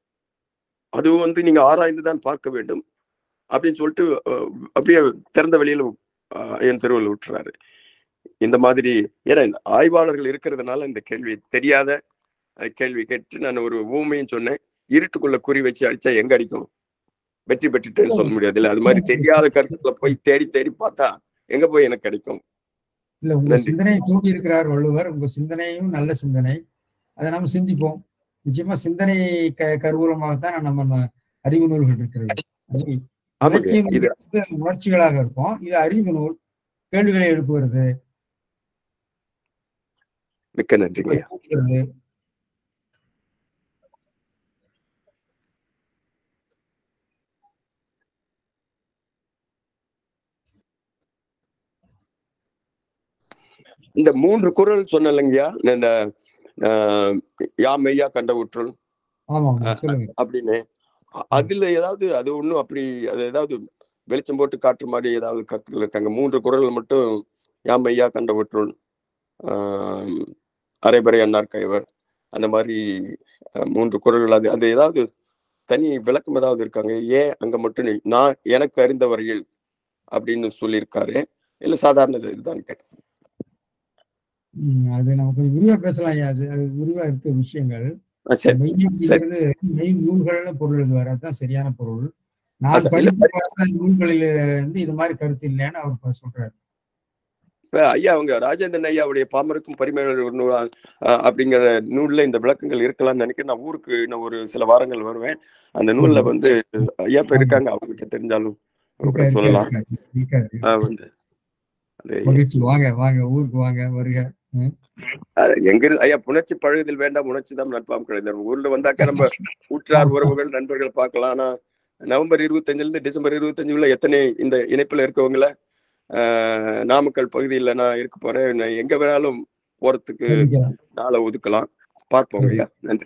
அதுவும் வந்து நீங்க ஆராய்ந்துதான் பார்க்க வேண்டும் அப்படின்னு சொல்லிட்டு அப்படியே திறந்த வெளியில என் தெருவில் விட்டுறாரு. இந்த மாதிரி ஏன்னா இந்த ஆய்வாளர்கள் இருக்கிறதுனால இந்த கேள்வி தெரியாத கேள்வி கேட்டு நான் ஒரு ஊமையும் சொன்னேன். இருட்டுக்குள்ள குறி வச்சு அடிச்சா எங்க அடிக்கும்? வெற்றி பெற்றுட்டேன்னு சொல்ல முடியாது இல்ல. அது மாதிரி தெரியாத கருத்துக்களை போய் தேடி பார்த்தா எங்க போய் எனக்கு கிடைக்கும்? இல்ல, உங்க சிந்தனையை தூண்டி இருக்கிறார் வள்ளுவர். உங்க சிந்தனையும் நல்ல சிந்தனை, அதை நம்ம சிந்திப்போம். நிச்சயமா சிந்தனை கருவூலமாகத்தான் நம்ம அறிவு நூல்கள் இருக்கிறது. உணர்ச்சிகளாக இருக்கும். இது அறிவு நூல், கேள்விகளை எழுப்புகிறது. மிக்க நன்றிங்க. இந்த 3 குரல் சொன்னலைங்கய்யா, இந்த யாமையா கண்ட உற்றுள் அப்படின்னு, அதுல ஏதாவது அது ஒண்ணும் அப்படி அது ஏதாவது வெளிச்சம் போட்டு காட்டுற மாதிரி ஏதாவது கருத்துக்கள் இருக்காங்க? 3 குரல் மட்டும் யாமையா கண்ட உற்றுள் அரைபறை அன்னார் கைவர் அந்த மாதிரி 3 குரல்கள் அது ஏதாவது தனி விளக்கம் ஏதாவது இருக்காங்க? ஏன் அங்க மட்டும் நான் எனக்கு அறிந்த வரையில் அப்படின்னு சொல்லியிருக்காரு, இல்ல சாதாரண இதுதான் கேட்டேன். அது நமக்கு விரிவா பேசலாம். அது விரிவா இருக்க விஷயங்கள். மெயின் நூல்கள்னு பொருள் எழுதுவார், அதுதான் சரியான பொருள். நான் படித்து பார்த்த நூல்களில் வந்து இது மாதிரி கருத்து இல்லைன்னு அவர் சொல்றாரு. இப்ப ஐயா அவங்க ராஜேந்திரன் ஐயாவுடைய பாமருக்கும் பரிமேலழகர் நூல் அப்படிங்கிற நூல்ல இந்த விளக்கங்கள் இருக்கலாம்னு நினைக்கிறேன். நான் ஊருக்கு இன்னும் ஒரு சில வாரங்கள் வருவேன். அந்த நூல்ல வந்து ஐயா இப்ப இருக்காங்க, அவங்களுக்கு தெரிஞ்சாலும் சொல்லலாம். வந்து வாங்க ஊருக்கு வாங்க, வருக. எங்க ஐயா புணர்ச்சி பழகுதில் வேண்டாம், உணர்ச்சி தான் நட்பாம் கிடையாது. ஊர்ல வந்தாக்க நம்ம ஊற்றார் உறவுகள் நண்பர்கள் பார்க்கலாம். ஆனா நவம்பர் 25 டிசம்பர் 25 எத்தனை இந்த இணைப்புல இருக்கவங்கள நாமக்கல் பகுதியில நான் இருக்க போறேன். எங்க வேணாலும் போறதுக்கு நாளை ஒதுக்கலாம். பார்ப்போம் ஐயா. நன்றி.